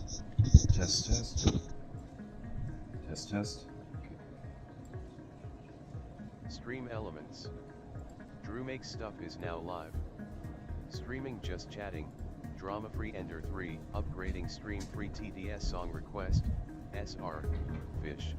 Test, test. Test, test. Stream Elements. Drew Makes Stuff is now live. Streaming Just Chatting, Drama Free Ender 3, upgrading stream free TDS song request, SR, Fish.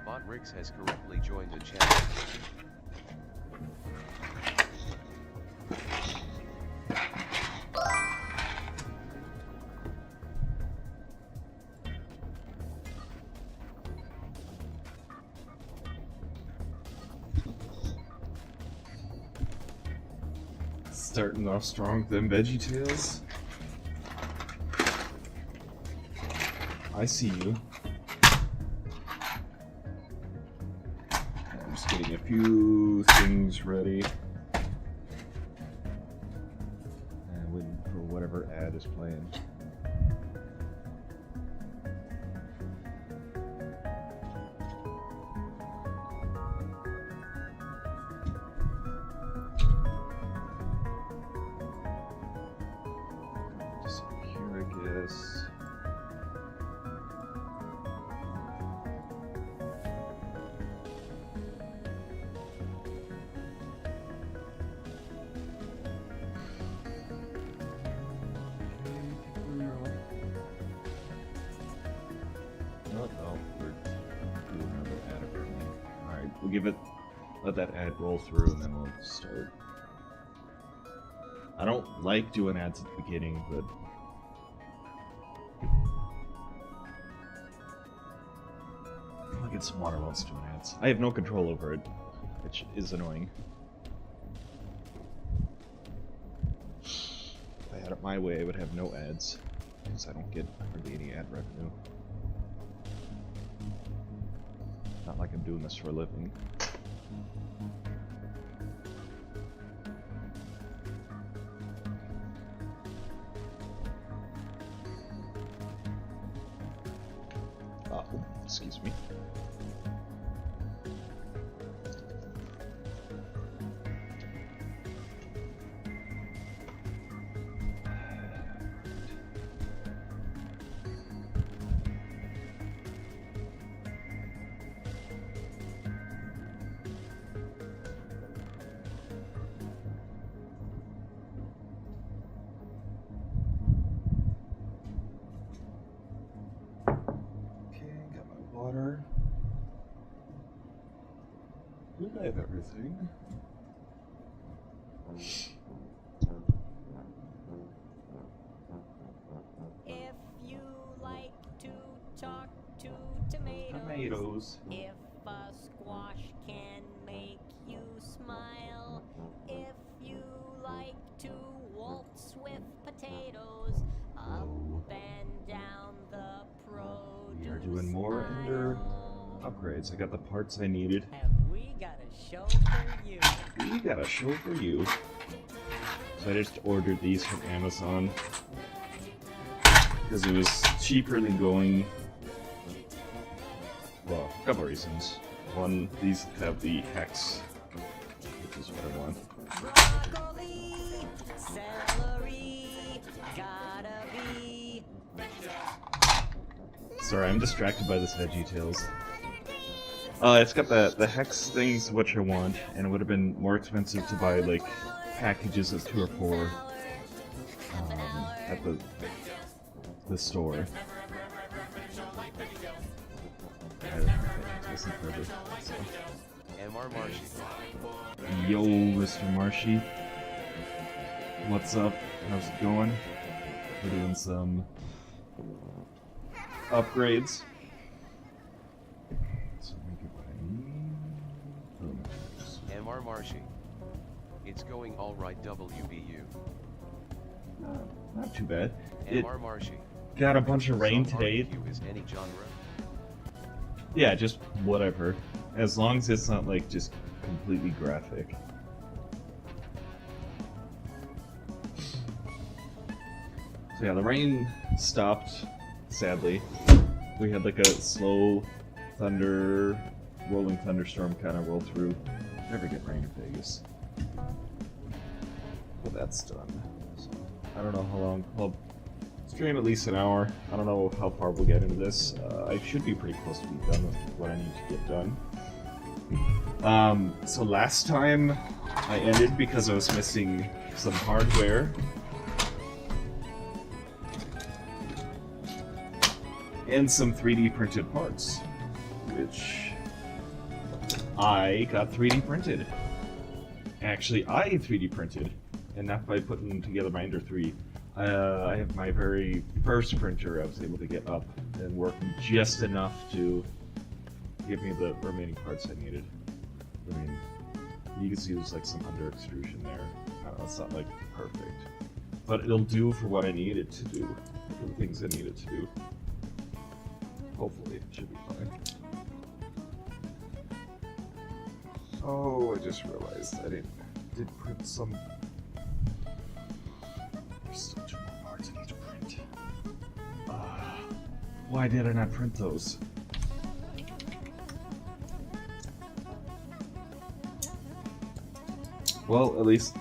Botrix has correctly joined the chat. Starting off strong with them VeggieTales. I see you. I'm just getting a few things ready. And waiting for whatever ad is playing. Just here, I guess. We'll give it, let that ad roll through, and then we'll start. I don't like doing ads at the beginning, but I'll get some water while it's doing ads. I have no control over it, which is annoying. If I had it my way, I would have no ads, because I don't get hardly any ad revenue. Not like I'm doing this for a living. Excuse me. Water. I have everything. If you like to talk to Tomatoes. If a squash can make you smile. If you like to waltz with potatoes. Up and down the produce We are doing more Ender upgrades. I got the parts I needed. Have we got a show for you? We got a show for you. So I just ordered these from Amazon because it was cheaper than going. Well, a couple of reasons. One, these have the hex, which is what I want. Broccoli, celery, gotta be. Sorry, I'm distracted by this VeggieTales. It's got the hex things, which I want, and it would have been more expensive to buy like packages of 2 or 4 at the store. Listen further. So. MR Marshy. Yo, Mr. Marshy. What's up? How's it going? We're doing some upgrades. So let me get what I need. MR Marshy. It's going alright WBU. Not too bad. It MR Marshy. got a bunch of rain Song today. barbecue is any genre? Yeah, just whatever. As long as it's not like just completely graphic. So yeah, the rain stopped, sadly. We had like a slow rolling thunderstorm kind of roll through. Never get rain in Vegas. But that's done. So, I don't know how long. I'll stream at least an hour. I don't know how far we'll get into this. I should be pretty close to be done with what I need to get done. So last time I ended because I was missing some hardware. And some 3D printed parts, which I got 3D printed. Actually, I 3D printed, and not by putting them together by Ender 3. I have my very first printer I was able to get up and working just enough to give me the remaining parts I needed. I mean, you can see there's like some under extrusion there. I don't know, it's not like perfect, but it'll do for what I need it to do, for the things I need it to do. Hopefully it should be fine. Oh, I just realized I did print some. There's still 2 more parts I need to print. Why did I not print those? Well, at least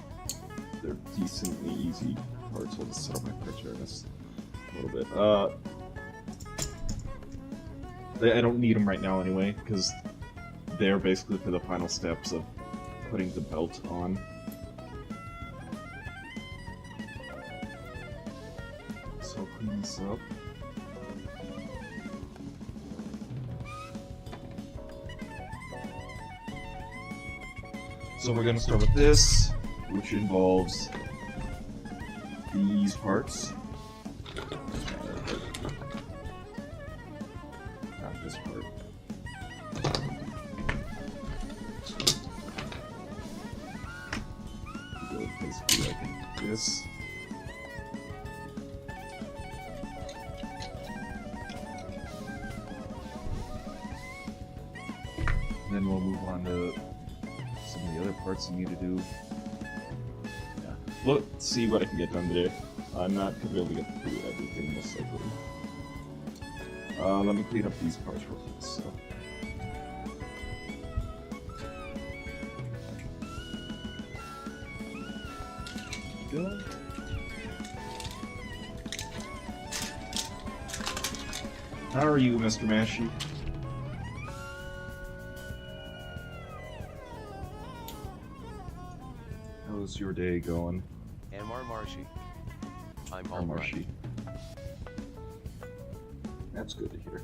they're decently easy parts. I'll just set up my printer in this a little bit. I don't need them right now anyway, because they're basically for the final steps of putting the belt on. So I'll clean this up. So we're going to start with this, which involves these parts. Not this part. Go basically like this. Then we'll move on to some of the other parts you need to do. Yeah. Let's see what I can get done today. I'm not going to be able to get through everything, most likely. Let me clean up these parts real quick, so. Go. How are you, Mr. Mashi? How's your day going? MR Marshy. I'm Or all right. Marshy? That's good to hear.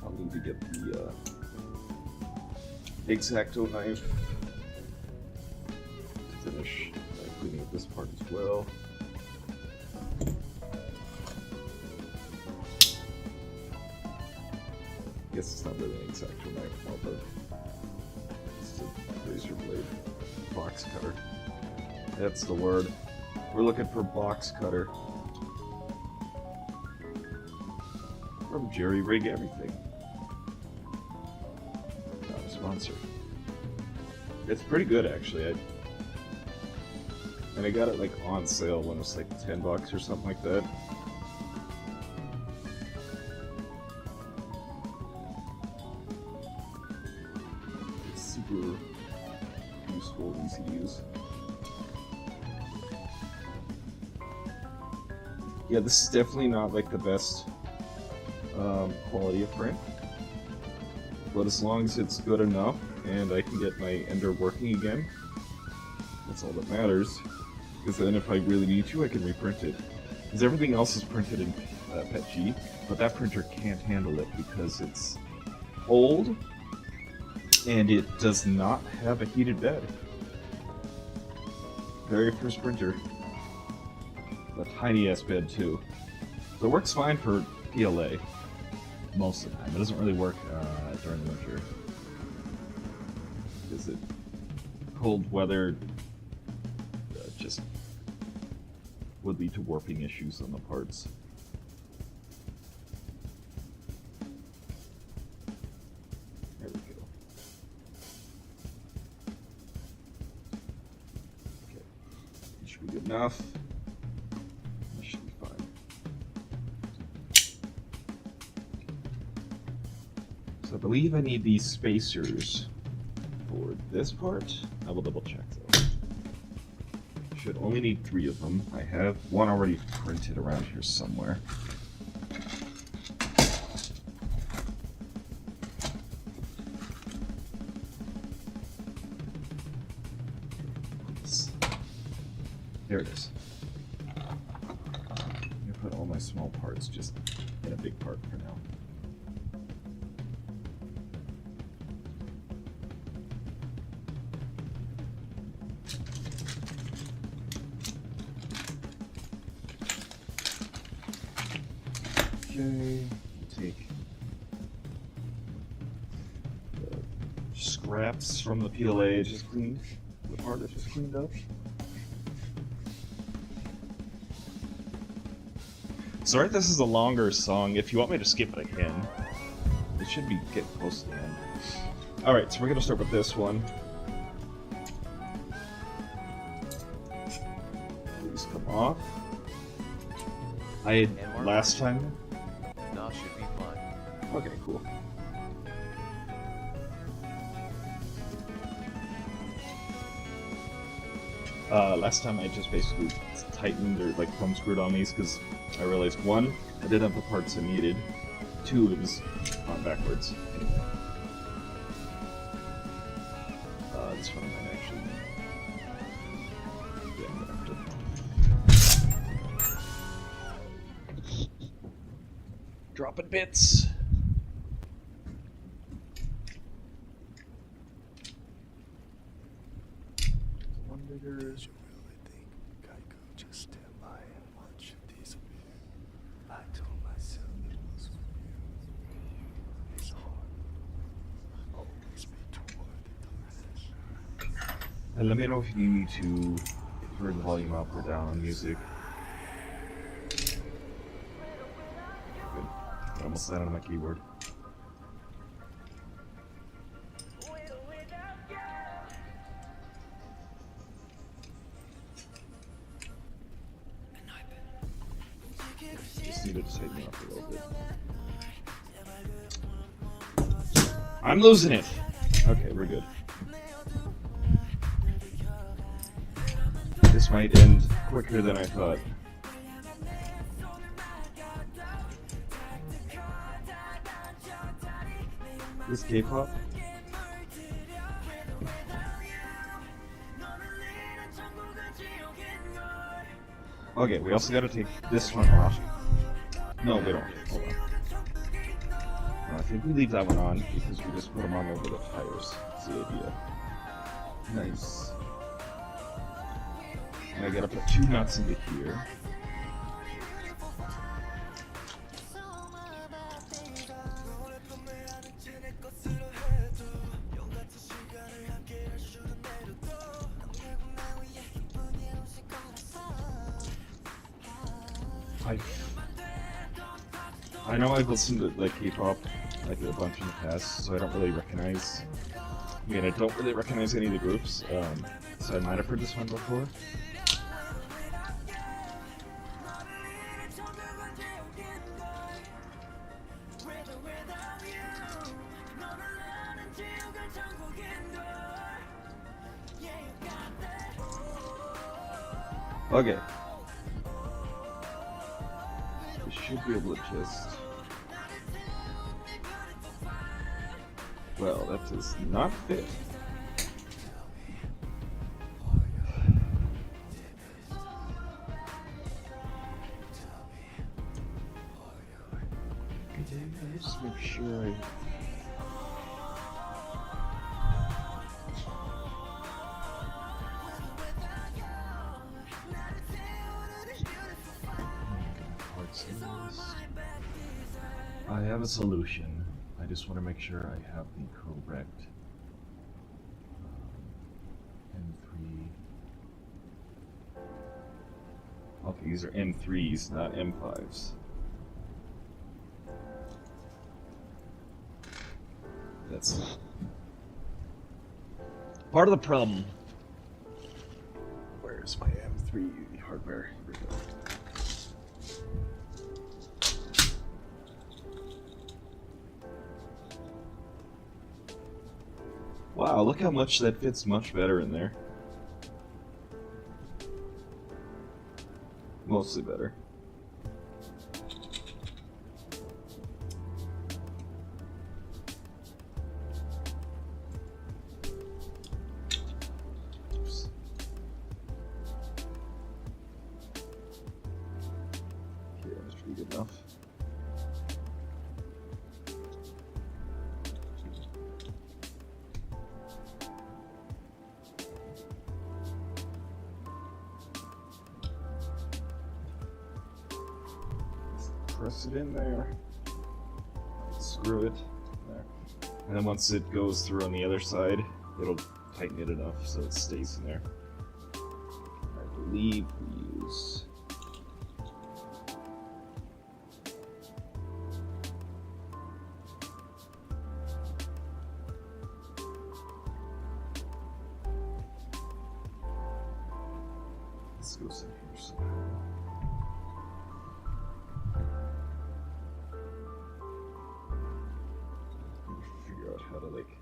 I'll need to get the X-Acto knife to finish cleaning up this part as well. Guess it's not really an X-Acto knife, more of it's a razor blade box cutter. That's the word. We're looking for box cutter from Jerry Rig Everything. Not a sponsor. It's pretty good actually. And I got it like on sale when it was like $10 or something like that. Let's cool, easy to use. Yeah, this is definitely not like the best quality of print, but as long as it's good enough and I can get my Ender working again, that's all that matters. Because then if I really need to, I can reprint it. Because everything else is printed in PETG, but that printer can't handle it because it's old and it does not have a heated bed. Very first printer. A tiny ass bed too. So it works fine for PLA most of the time. It doesn't really work during the winter. Because it cold weather just would lead to warping issues on the parts. There we go. Okay, this should be good enough. That should be fine. So I believe I need these spacers for this part. I will double check though. Should only need 3 of them. I have one already printed around here somewhere. There it is. I'm gonna put all my small parts just in a big part for now. Okay, take the scraps from the PLA just cleaned, the part that's just cleaned up. Sorry, this is a longer song. If you want me to skip it, I can. It should be getting close to the end. Alright, so we're gonna start with this one. Please come off. I had last time. Nah, should be fine. Okay, cool. Last time I just basically tightened or like thumb screwed on these because I realized 1, I didn't have the parts I needed. 2, it was on backwards. This one I might actually. Yeah, I'm gonna have to. Dropping bits. One bigger. Did you really think I could just stand by and watch you disappear? I told myself it was for you. It's hard. Always be too worthy to last. And let me know if you need me to turn the volume up or down on music. Good. I almost landed on my keyboard. Just needed to tighten it up a little bit. I'm losing it! Okay, we're good. This might end quicker than I thought. This K-pop? Okay, we also gotta take this one off. No, we don't. Hold on. No, I think we leave that one on because we just put them on over the tires. That's the idea. Nice. And I gotta put 2 nuts into here. I know I've listened to like K-pop like a bunch in the past, so I don't really recognize. I mean, I don't really recognize any of the groups, so I might have heard this one before. Okay. We should be able to just... Well, that does not fit. Just make sure I... I have a solution. I just want to make sure I have the correct M3. Okay, these are M3s, not M5s. That's part of the problem. Where's my M3 hardware? Here we go. Wow, look how much that fits much better in there. Mostly better. Oops. Okay, that should be good enough. Press it in there. Screw it. There. And then once it goes through on the other side, it'll tighten it enough so it stays in there. I believe we use... This goes in here somehow. Figure out how to like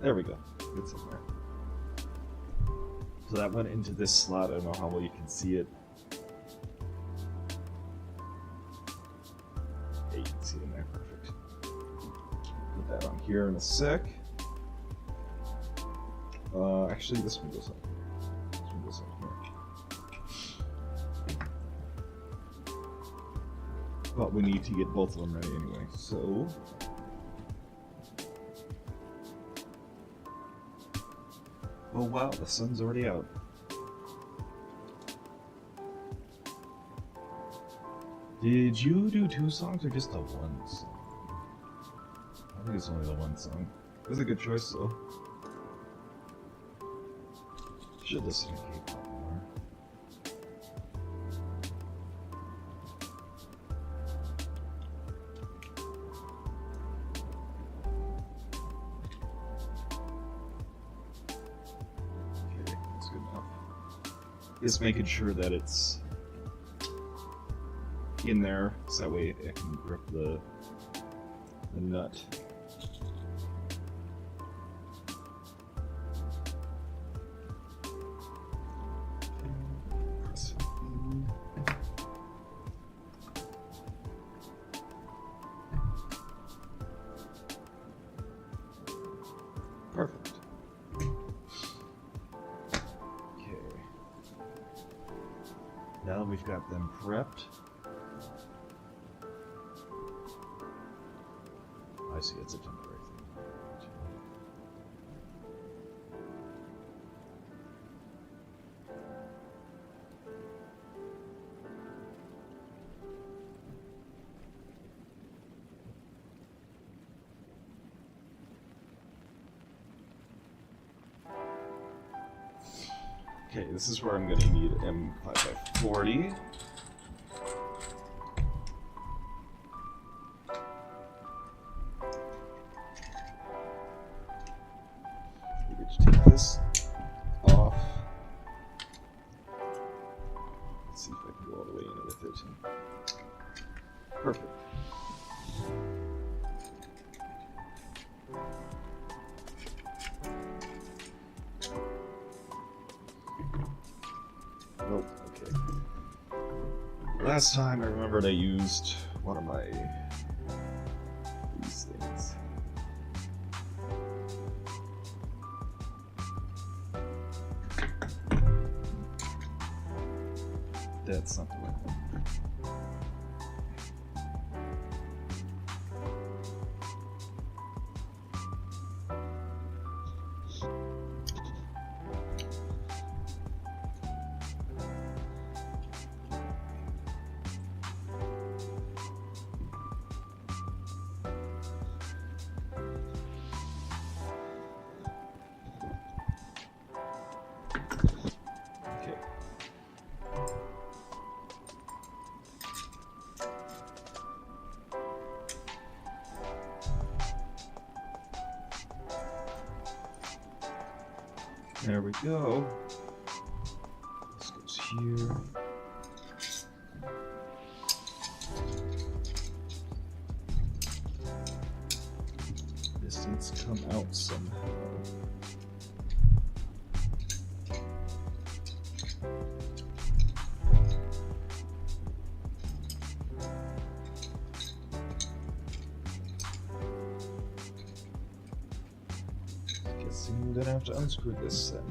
there we go. It's in there. So that went into this slot. I don't know how well you can see it. Yeah, you can see it in there. Perfect. Put that on here in a sec. Actually, this one goes on. This one goes on here. But we need to get both of them ready anyway, so... Oh wow, the sun's already out. Did you do 2 songs or just the 1 song? I think it's only the 1 song. It was a good choice though. Should listen to K-pop more. Okay, that's good enough. Just making sure that it's in there, so that way it can grip the nut. Press it in. Perfect. Okay. Now that we've got them prepped. I see, it's a temporary thing. Okay, this is where I'm going to need M5x40. Take this off. Let's see if I can go all the way in with it. Perfect. Nope, okay. Last time I remembered I used one of my these things. That's not the right one. Okay. There we go. This goes here. This needs to come out somehow. Guessing I'm gonna have to unscrew this then.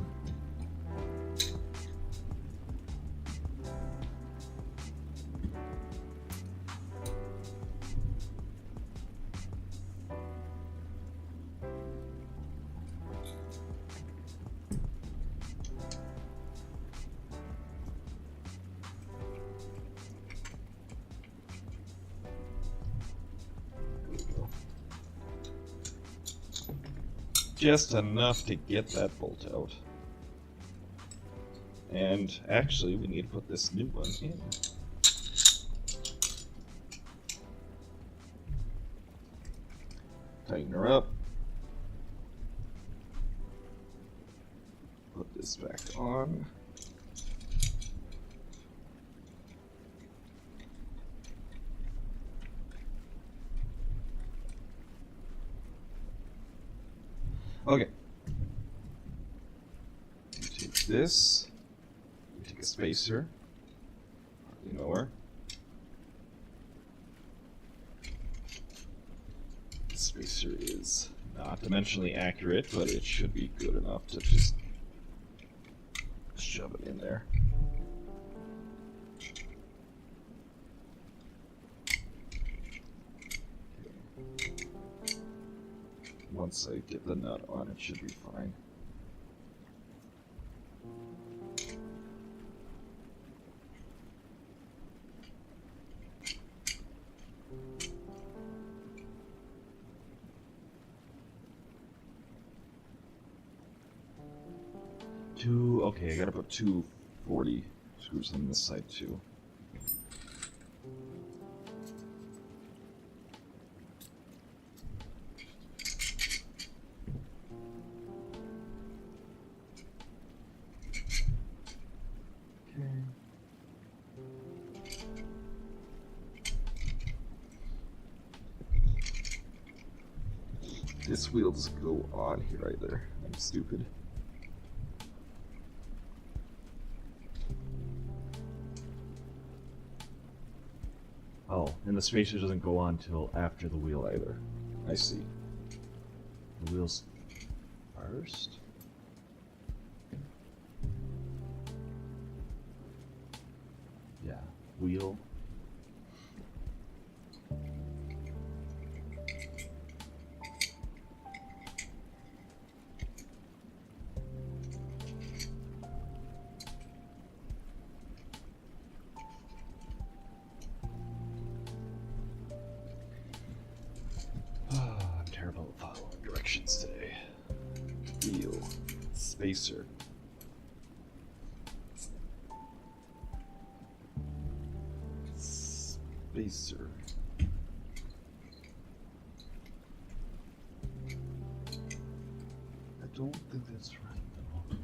There we go. Just enough to get that bolt out. And actually, we need to put this new one in. Tighten her up. Put this back on. Okay. You take this. You take a spacer. Hardly nowhere. The spacer is not dimensionally accurate, but it should be good enough to just shove it in there. Once I get the nut on, it should be fine. Okay, I gotta put 240 screws on this side too. This wheel doesn't go on here either. I'm stupid. Oh, and the spacer doesn't go on till after the wheel either. I see. The wheel's first? Yeah, wheel. I'm terrible at following directions today. Wheel. Spacer. Spacer. I don't think that's right though.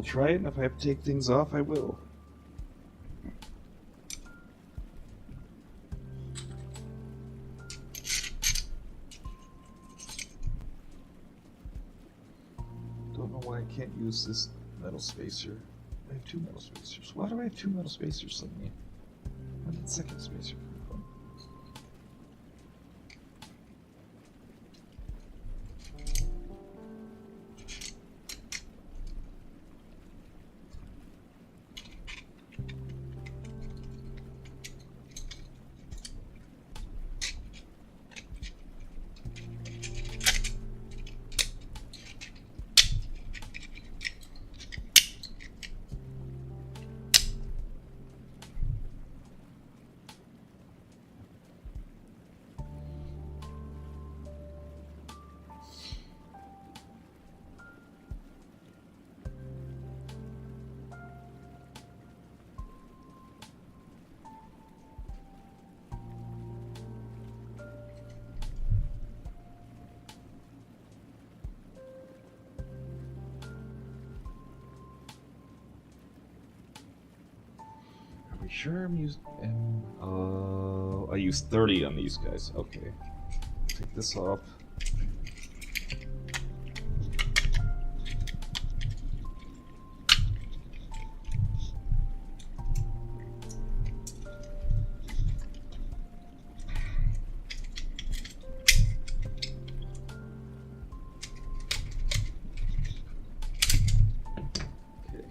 try it, and if I have to take things off, I will. Don't know why I can't use this metal spacer. I have 2 metal spacers. Why do I have 2 metal spacers suddenly? Where did the second spacer come from? Are we sure I'm using... I used 30 on these guys. Okay. Take this off. Okay.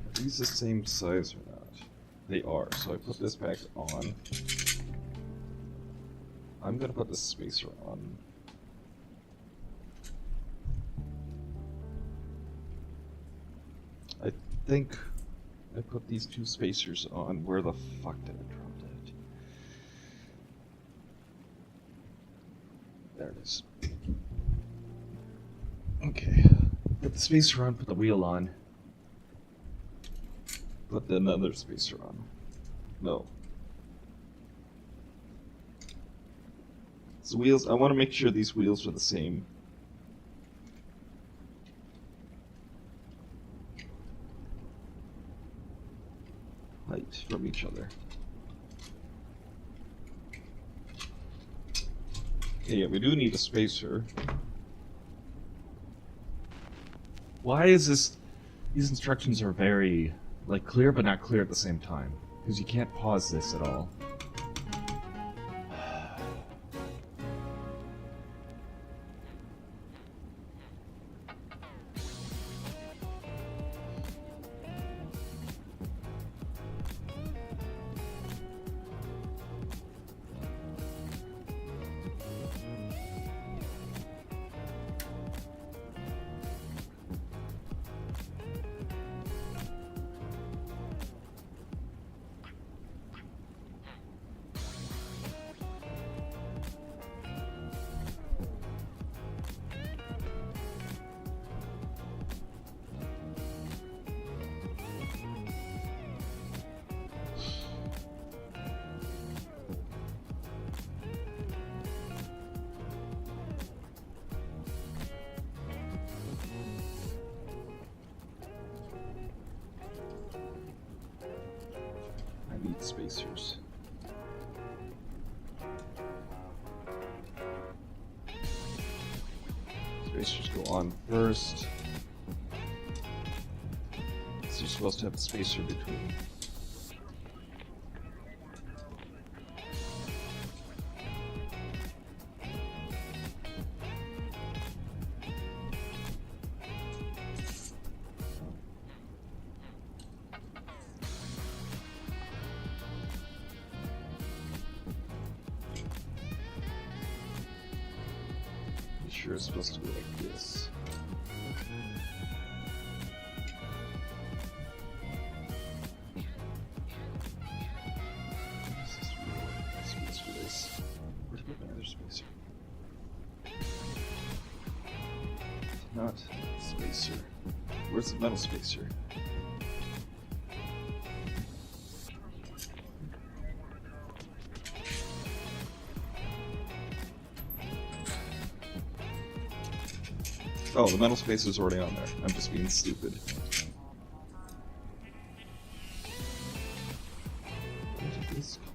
Are these the same size or not? They are, so I put this back on. I'm gonna put the spacer on. I think I put these 2 spacers on. Where the fuck did I drop that? There it is. Okay. Put the spacer on, put the wheel on. Put another spacer on. No. So wheels, I want to make sure these wheels are the same. Height from each other. Okay, yeah, we do need a spacer. Why is this... These instructions are very, like, clear but not clear at the same time. Because you can't pause this at all. I need spacers. Spacers go on first. So you're supposed to have a spacer between. Sure it's supposed to be like this. Where'd I put my other spacer? Not spacer. Where's the metal spacer? Oh, the metal spacer's already on there. I'm just being stupid. Where did this come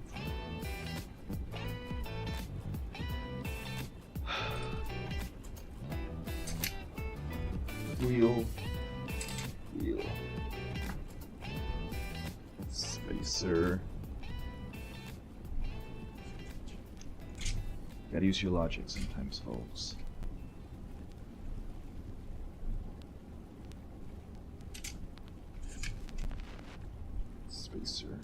from? Wheel. Spacer. Gotta use your logic sometimes, folks. Spacer.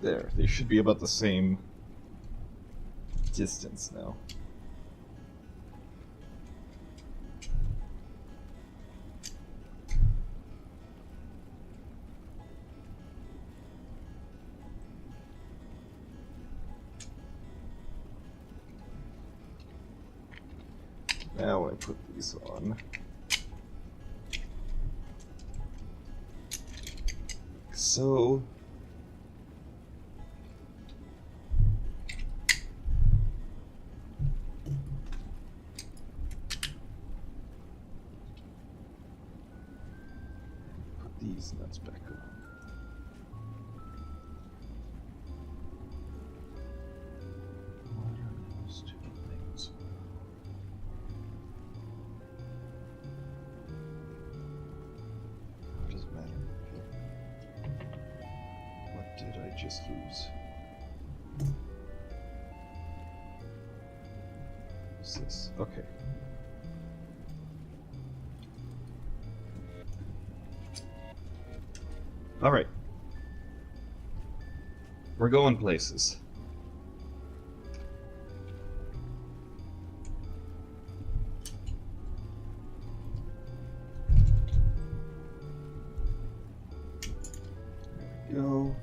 There, they should be about the same distance now. Now I put these on. So put these nuts back on. What are those two things? It doesn't matter. What did I just lose? What's this? Okay. All right. We're going places. There we go.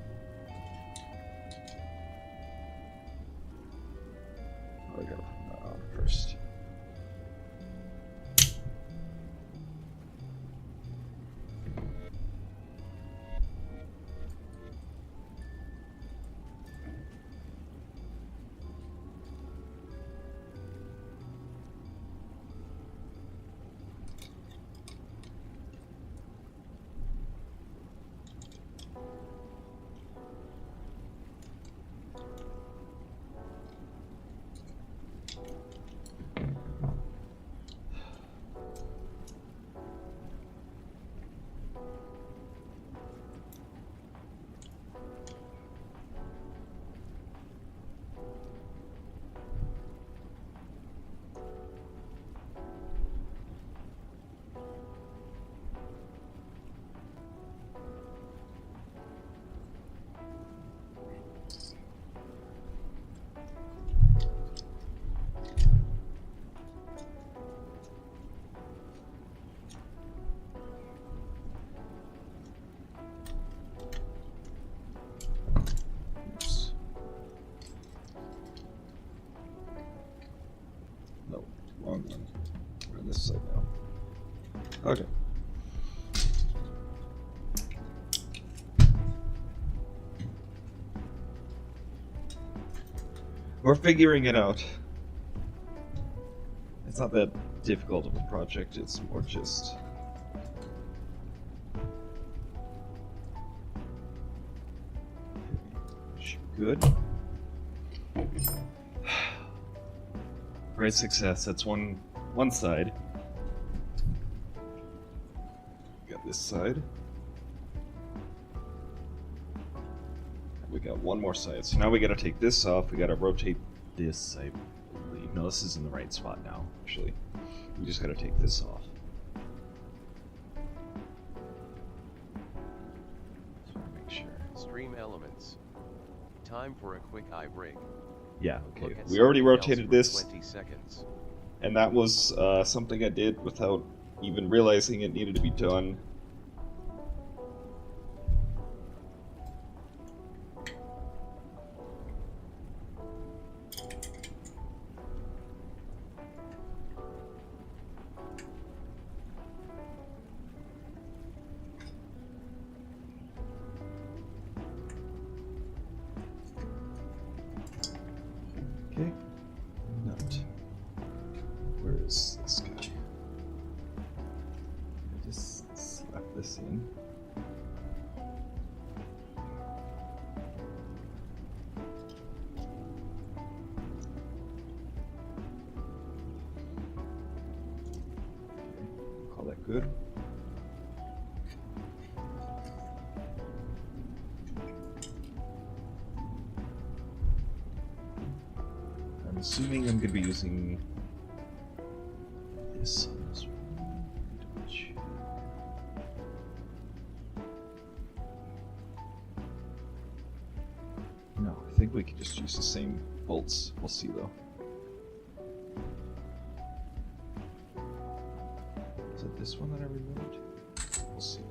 Oh, I gotta put that on first. Oops. No, wrong one. We're on this side now. Okay. We're figuring it out. It's not that difficult of a project, it's more just... Good. Great success. That's one side. Got this side. We got one more side. So now we gotta take this off. We gotta rotate this, I believe. No, this is in the right spot now, actually. We just gotta take this off. Just wanna make sure. Stream elements. Time for a quick eye break. Yeah, okay. Look at We already something else rotated for this, 20 seconds. and that was something I did without even realizing it needed to be done. good. I'm assuming I'm going to be using this on this one. No, I think we can just use the same bolts. We'll see though. Is it this one that I removed? We'll see.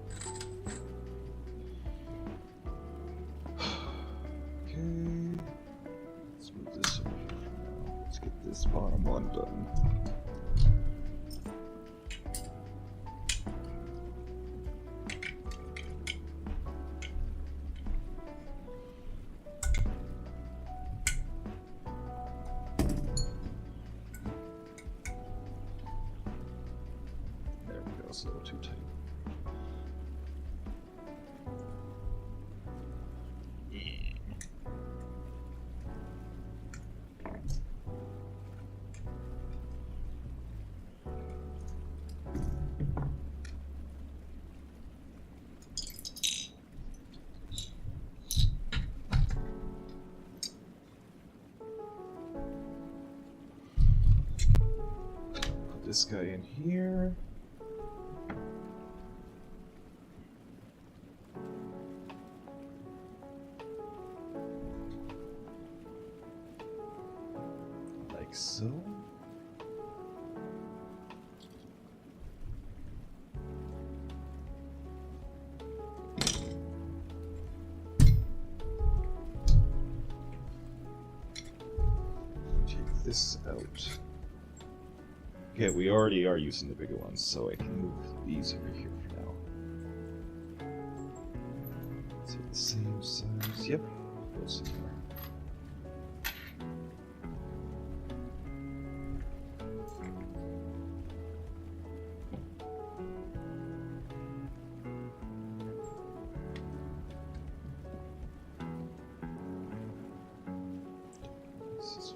Okay. Let's move this over here for now. Let's get this bottom one done. There we go, it's a little too tight. Put this guy in here. Like so. Take this out. Okay, we already are using the bigger ones, so I can move these over here for now. Is it the same size? Yep, goes in there. This is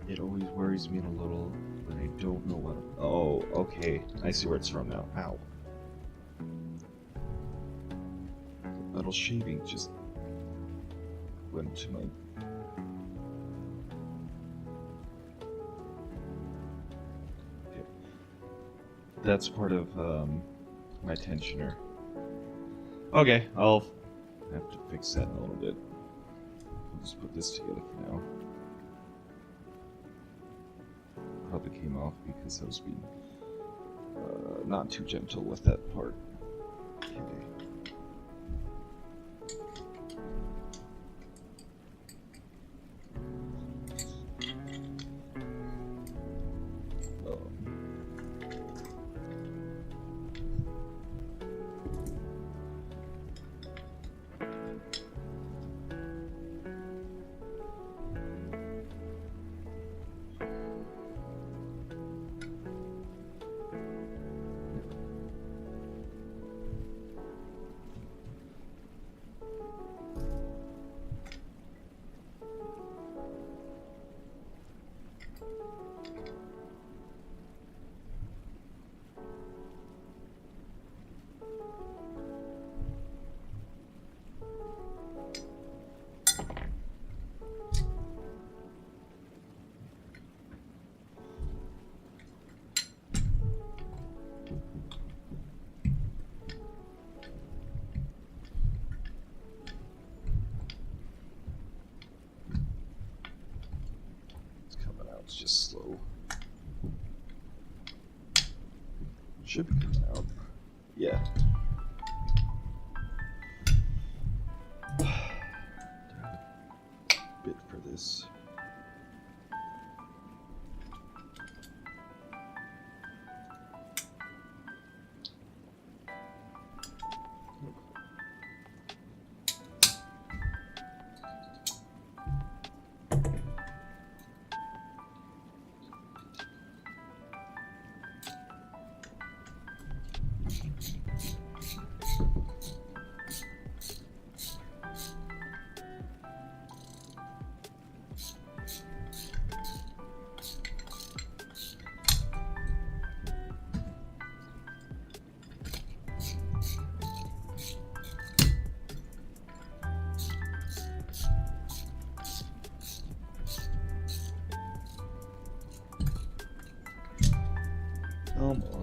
It always worries me a little when I don't know what. Oh, okay. I see where it's from now. Ow. The metal shaving just went to my. Okay. That's part of my tensioner. Okay, I'll have to fix that in a little bit. I'll just put this together for now. Probably came off because I was being not too gentle with that part. Okay. It's just slow. Should be coming out. Yeah. Bit for this.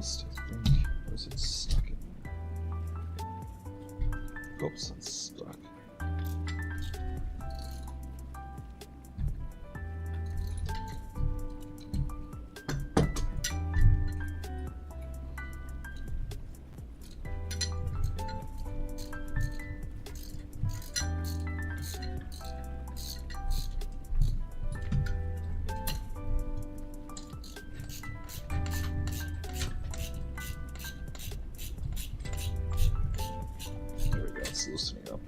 almost, I think. Or is it stuck in there? Oops, it's stuck. There we go, it's loosening up.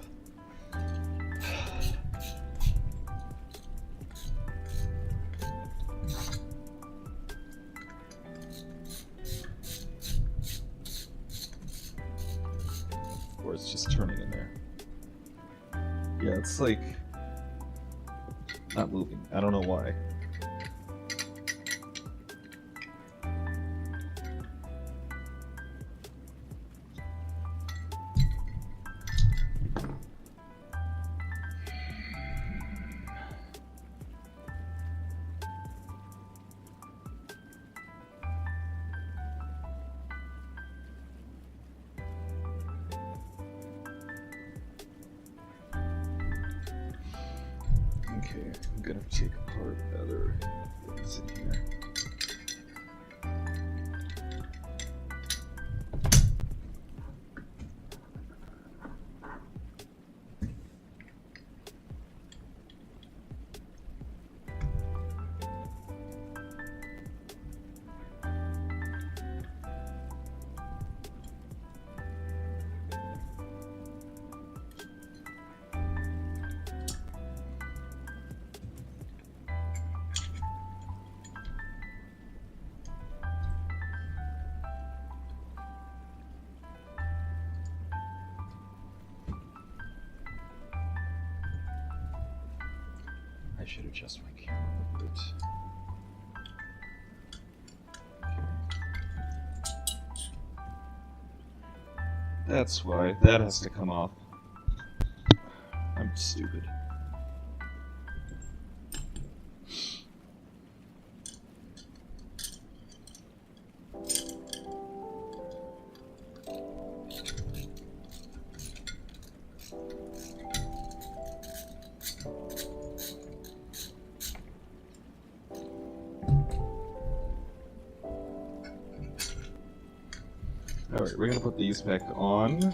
Or it's just turning in there. Yeah, it's like not moving. I don't know why. Okay, I'm gonna take apart other things in here. I should adjust my camera a bit. That's why. That has to come off. I'm stupid. Alright, we're gonna put these back on.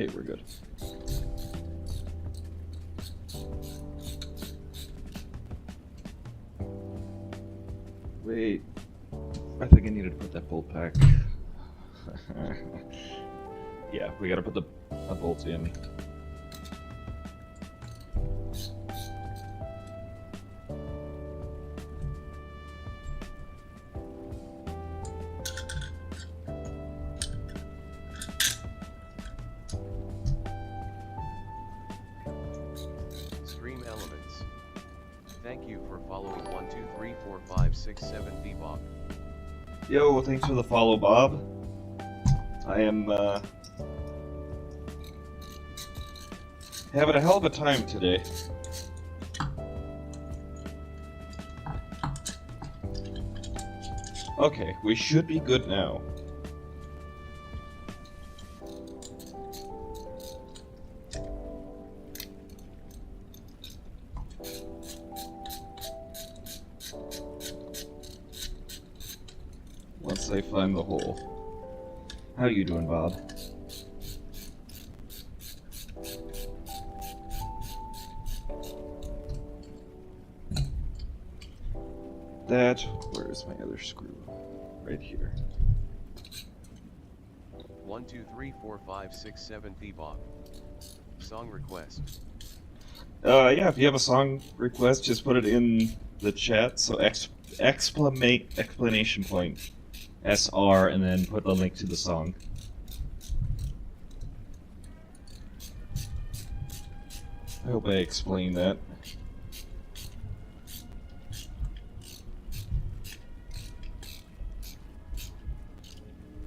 Okay, we're good. Wait, I think I needed to put that bolt back. Yeah, we gotta put a bolt in. Stream Elements. Thank you for following 1, 2, 3, 4, 5, 6, 7 Bebop. Yo, thanks for the follow, Bob. I am having a hell of a time today. Okay, we should be good now. Once unless I find the hole. How you doing, Bob? Where's my other screw? Right here. 1 2 3 4 5 6 7 Bob. Song request. Yeah, if you have a song request, just put it in the chat. So exclamation point SR and then put the link to the song. I hope I explained that.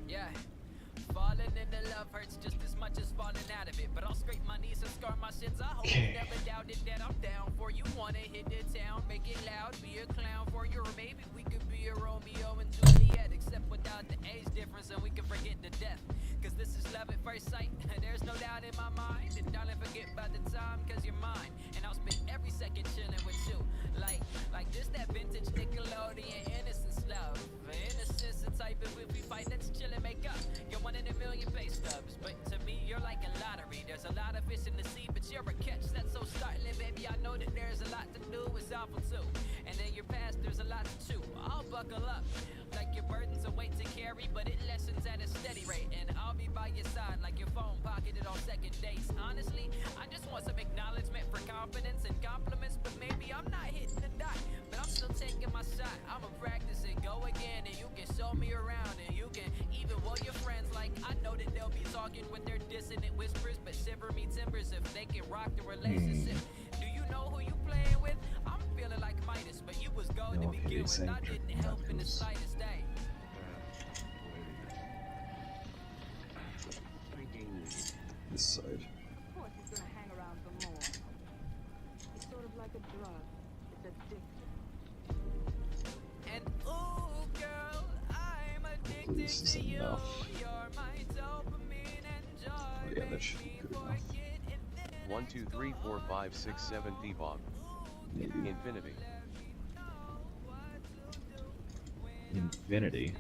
Yeah, falling into love hurts just as much as falling out of it. But I'll scrape my knees and scar my shins. I hope you never doubted that I'm down for you. Wanna hit the town, make it loud, be a clown for you, or maybe we could be a Romeo and Juliet, except without the age difference, and we can forget the death. Cause this is love at first sight, there's no doubt in my mind. And darling, forget about the time, cause you're mine. And I'll spend every second chilling with you. Like this, that vintage Nickelodeon innocence love. Innocence, the type of if we fight, let's chill and make up. You're one in a million base stubs, but to me, you're like a lottery. There's a lot of fish in the sea, but you're a catch that's so startling. Baby, I know that there's a lot to do, it's awful too. And in your past, there's a lot to chew. I'll buckle up. Like your burden's a weight to carry, but it lessens at a steady rate. And I'll be by your side like your phone pocketed on second dates. Honestly, I just want some acknowledgement for confidence and compliments, but maybe I'm not hitting the dot. But I'm still taking my shot. I'ma practice and go again, and you can show me around, and you can even will your friends like I know that they'll be talking with their dissonant whispers, but shiver me timbers if they can rock the relationship. Do you know who you playing with? I'm feeling like Midas, but you was going to begin with. I didn't help in the slightest day. This side. Of course, he's gonna hang around for more. It's sort of like a drug. It's addictive. And ooh, girl, I'm addicted This is to you. enough. You're my dopamine and joy. Oh, yeah, that should be good enough. 1 2 3 4 5 6 7 Bob. Maybe. Infinity. Infinity.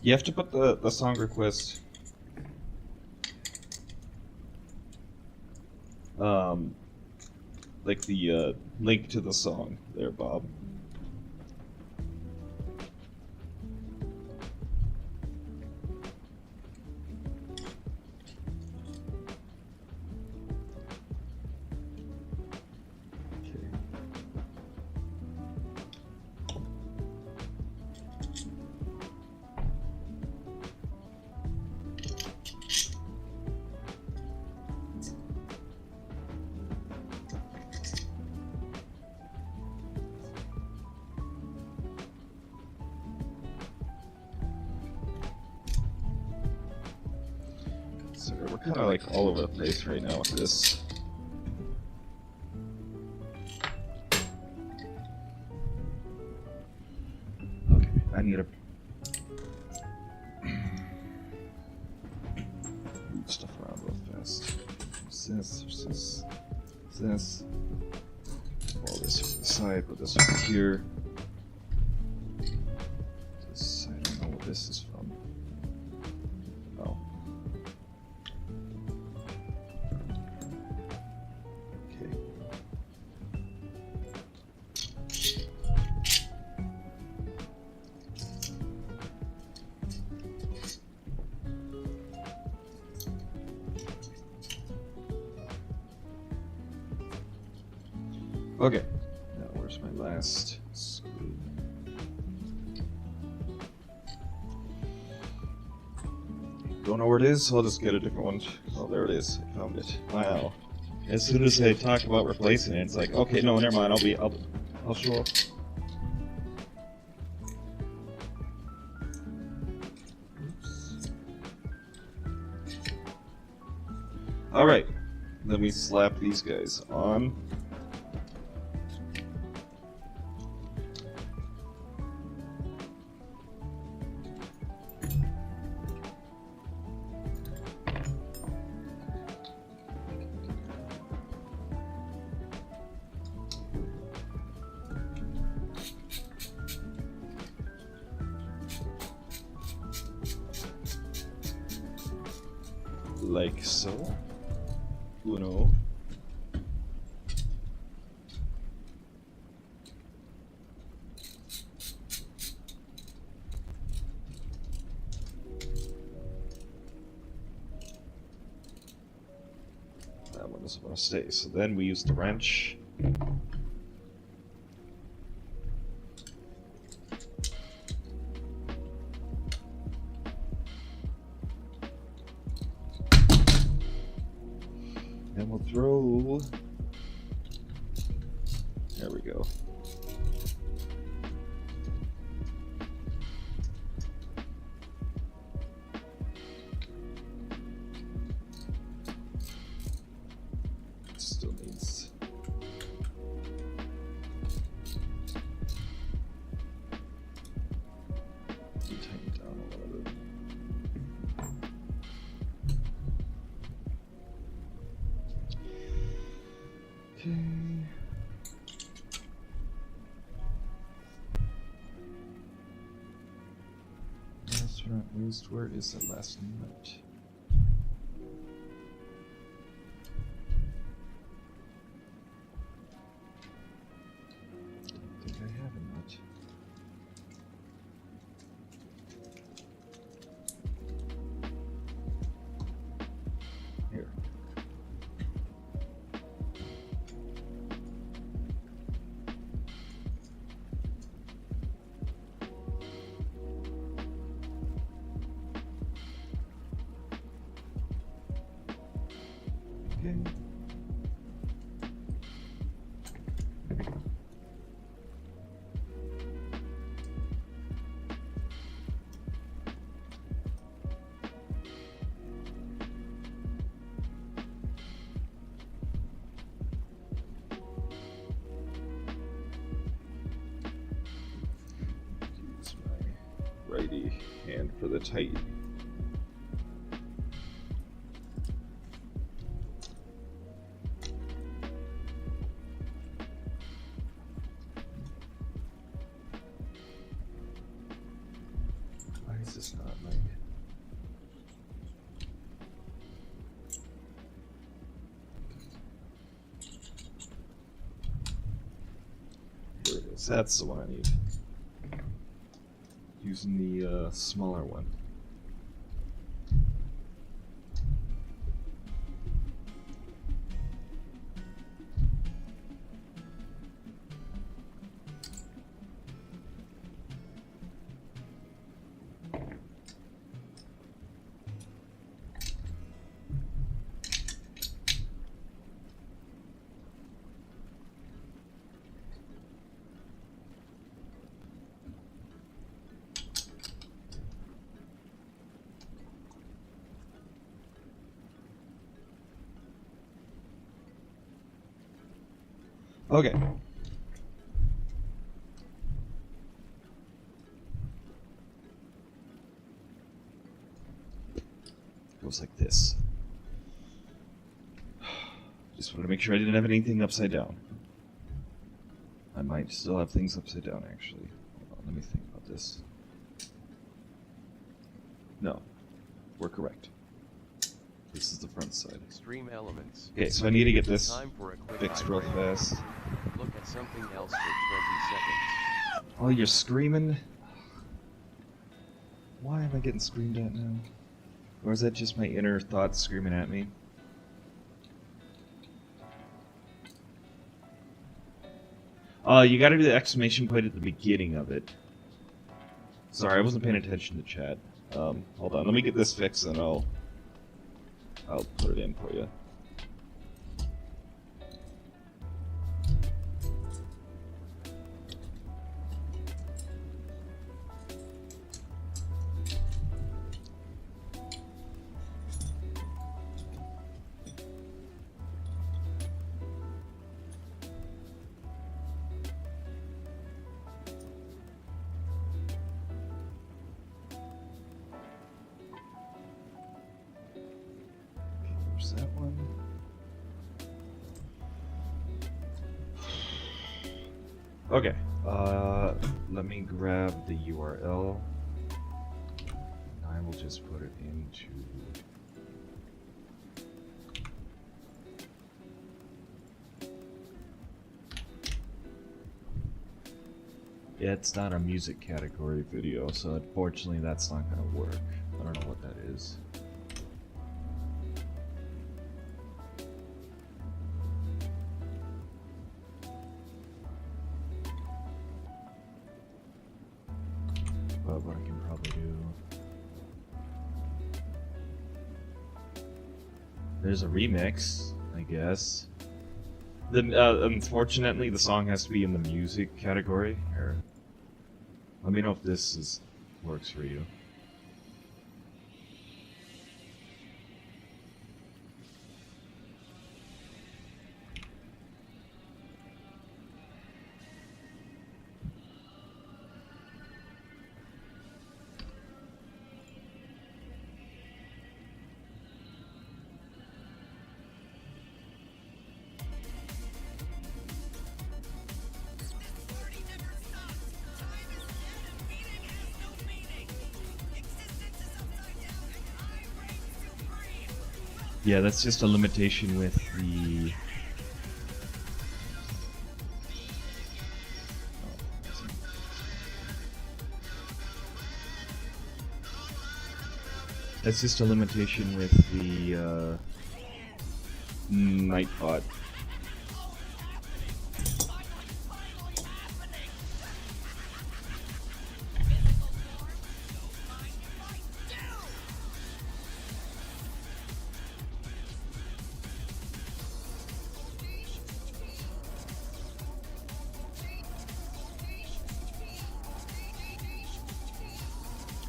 You have to put the song request. Like the link to the song there, Bob. Okay. So we're kind of like all over the place right now with this. Okay, I need to move stuff around real fast. This. All this to the side, put this over here. This, I don't know what this is from. Oh. Okay. Okay. Now where's my last screw? Don't know where it is, so I'll just get a different one. Oh, there it is. I found it. Wow. As soon as I talk about replacing it, it's like, okay, no, never mind. I'll show up. Oops. All right. Then we slap these guys on. like so. Uno. That one doesn't want to stay, so then we use the wrench. And we'll throw... There we go. Still needs... to tighten down a little bit. Okay. Last but not least, where is the last nut? Don't think I have a nut. Here. Okay. Use my righty hand for the tight. Why is this not like... Here it is. That's the one I need. Using the smaller one. Okay. Goes like this. Just wanted to make sure I didn't have anything upside down. I might still have things upside down, actually. Hold on, let me think about this. No, we're correct. This is the front side. Extreme elements. Okay, so I need to get this Time for a quick fixed real hydrate. fast. Look at something else for 20 seconds. Oh, you're screaming? Why am I getting screamed at now? Or is that just my inner thoughts screaming at me? You gotta do the exclamation point at the beginning of it. Sorry, I wasn't paying attention to chat. Hold on, let me get this fixed and I'll put it in for you. There's that one. Okay, let me grab the URL. I will just put it into It's not a music category video, so unfortunately that's not gonna work. I don't know what that is. But what I can probably do... There's a remix, I guess. Unfortunately, the song has to be in the music category. Or, let me know if this works for you. Yeah, that's just a limitation with the... That's just a limitation with the Nightbot.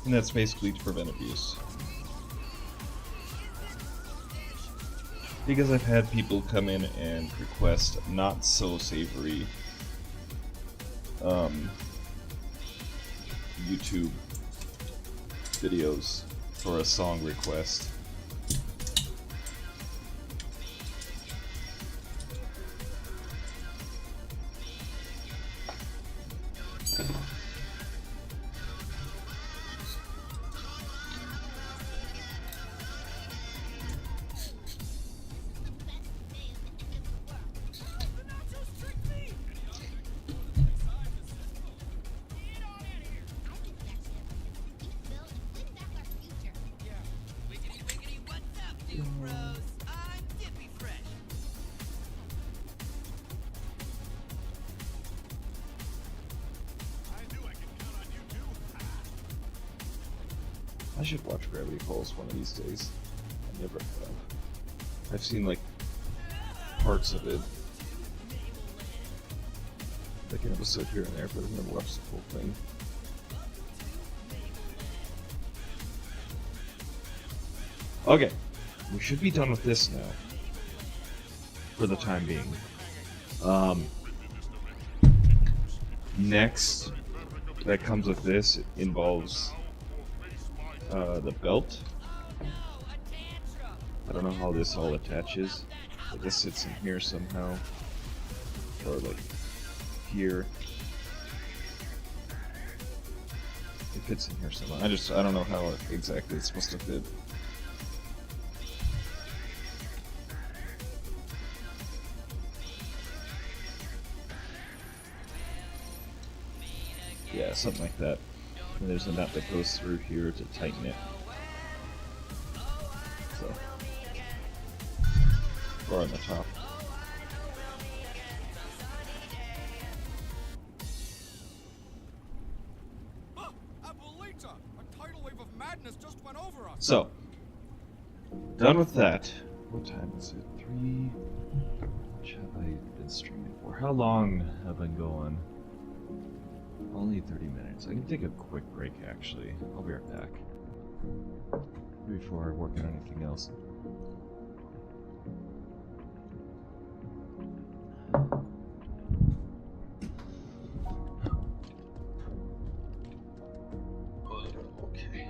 And that's basically to prevent abuse. Because I've had people come in and request not so savory YouTube videos for a song request. I should watch Gravity Falls one of these days. I never have. I've seen like parts of it. Like an episode here and there, but I've never watched the full thing. Okay, we should be done with this now. For the time being. Next, that comes with this involves the belt. I don't know how this all attaches, but this sits in here somehow, or like here. It fits in here somehow. I don't know how exactly it's supposed to fit. Yeah, something like that. And there's a nut that goes through here to tighten it. So, or on the top. So, done with that. What time is it? 3? What have I been streaming for? How long have I been going? Only 30 minutes. I can take a quick break, actually. I'll be right back. Before I work on anything else. Okay.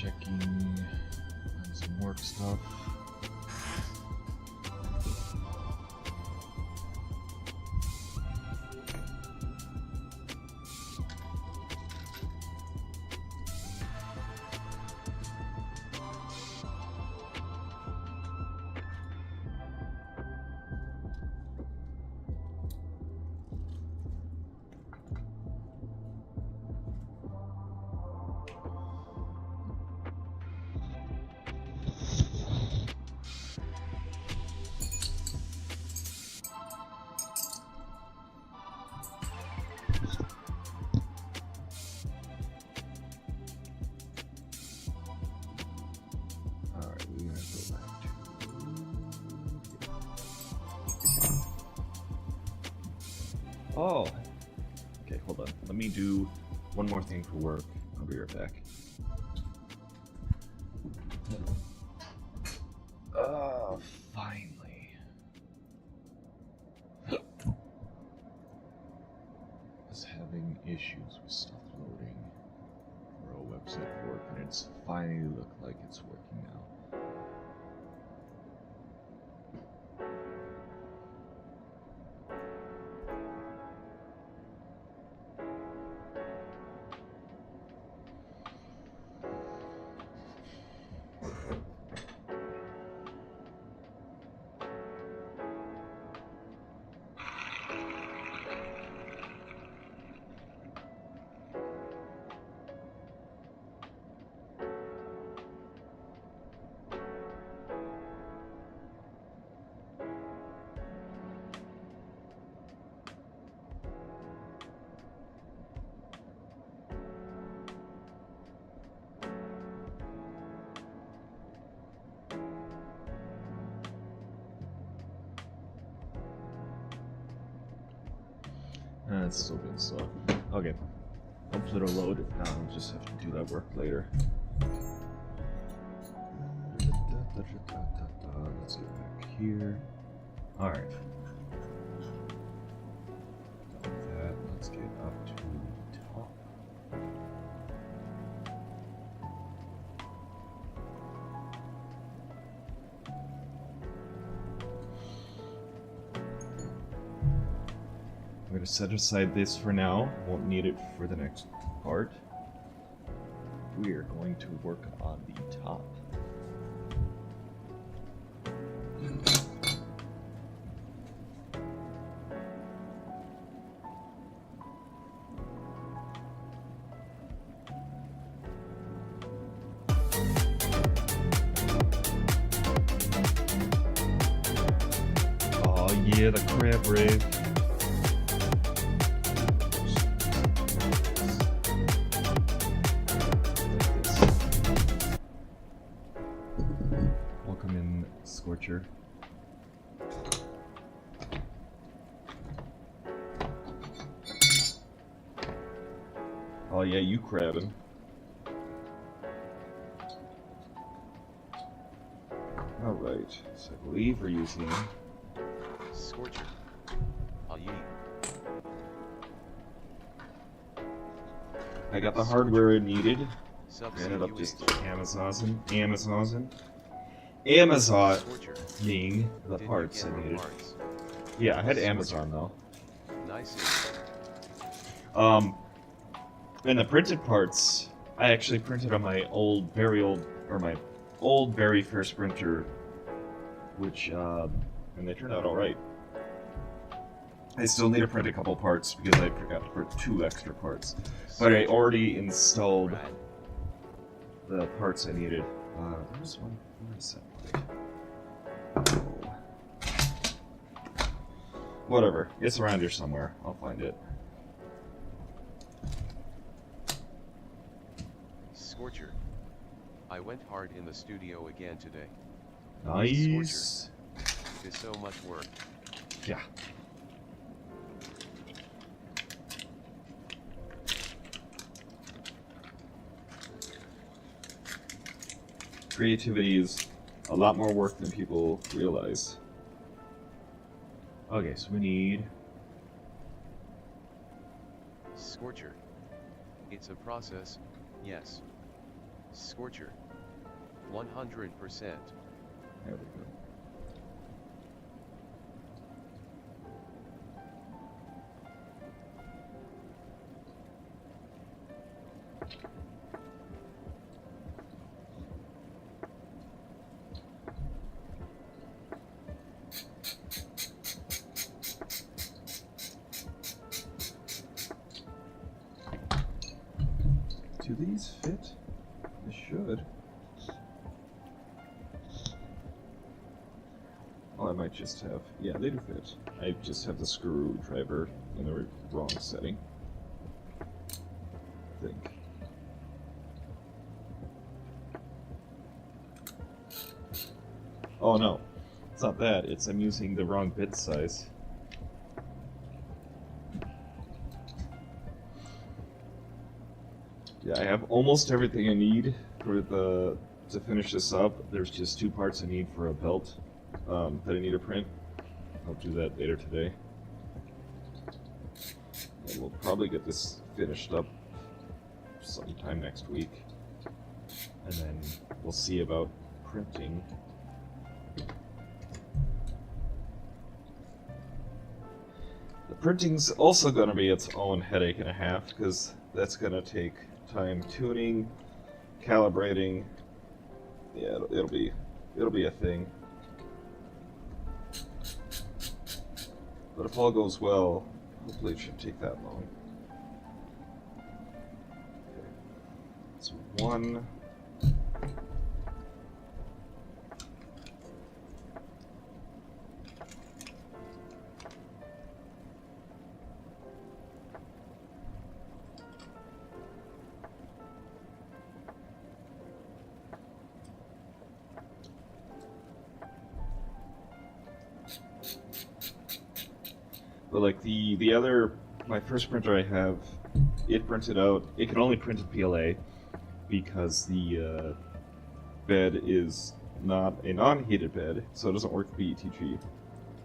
checking on some work stuff. Alright, we're gonna go back to... Oh! Okay, hold on. Let me do one more thing for work. I'll be right back. Finally. I was having issues with stuff loading for a website work, and it's finally looked like it's working now. It's still been slow. Okay. Hopefully it'll load. If not, I'll just have to do that work later. Let's get back here. Alright. Done with that. Let's get up to the top. I'm going to set aside this for now. Won't need it for the next part. We're going to work on the top. Oh yeah, the crab rave. Welcome in, Scorcher. Oh yeah, you crabbing. Alright, so I believe we're using... Scorcher. Aye. I got the hardware I needed. I Subs ended up just UH. Amazoning Scorcher. the Did parts you I get needed. parts? Yeah, I had Scorcher. Amazon though. Nice. And the printed parts, I actually printed on my very first printer, which, and they turned out alright. I still need to print a couple parts because I forgot to print 2 extra parts. But I already installed Rad. the parts I needed. There's one. Where is that plate? Oh. Whatever. It's around here somewhere. I'll find it. Scorcher. I went hard in the studio again today. Nice. It is so much work. Yeah. Creativity is a lot more work than people realize. Okay, so we need... Scorcher. It's a process, yes. Scorcher. 100%. There we go. Do these fit? They should. Oh, I might just have... Yeah, they do fit. I just have the screwdriver in the wrong setting. I think. Oh no. It's not that. It's I'm using the wrong bit size. Yeah, I have almost everything I need for to finish this up. There's just 2 parts I need for a belt that I need to print. I'll do that later today. And we'll probably get this finished up sometime next week. And then we'll see about printing. The printing's also going to be its own headache and a half, because that's going to take time tuning, calibrating. Yeah, it'll be a thing. But if all goes well, hopefully it shouldn't take that long. Okay. So 1. But like the other, my first printer I have, it printed out, it can only print at PLA because the bed is not a non-heated bed, so it doesn't work with BETG.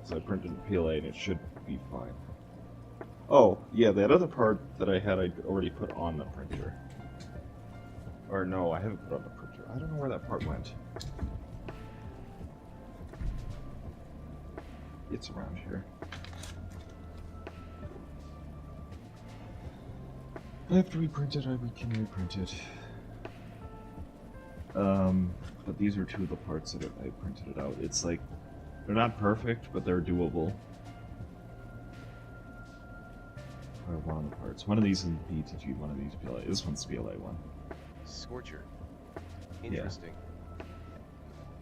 So I printed at PLA and it should be fine. Oh, yeah, that other part that I had, I'd already put on the printer. Or no, I haven't put on the printer. I don't know where that part went. It's around here. I have to reprint it, we can reprint it. But these are 2 of the parts that I printed it out. It's like, they're not perfect, but they're doable. Or one of the parts. One of these in BTG, one of these PLA. This one's PLA one. Scorcher. Interesting.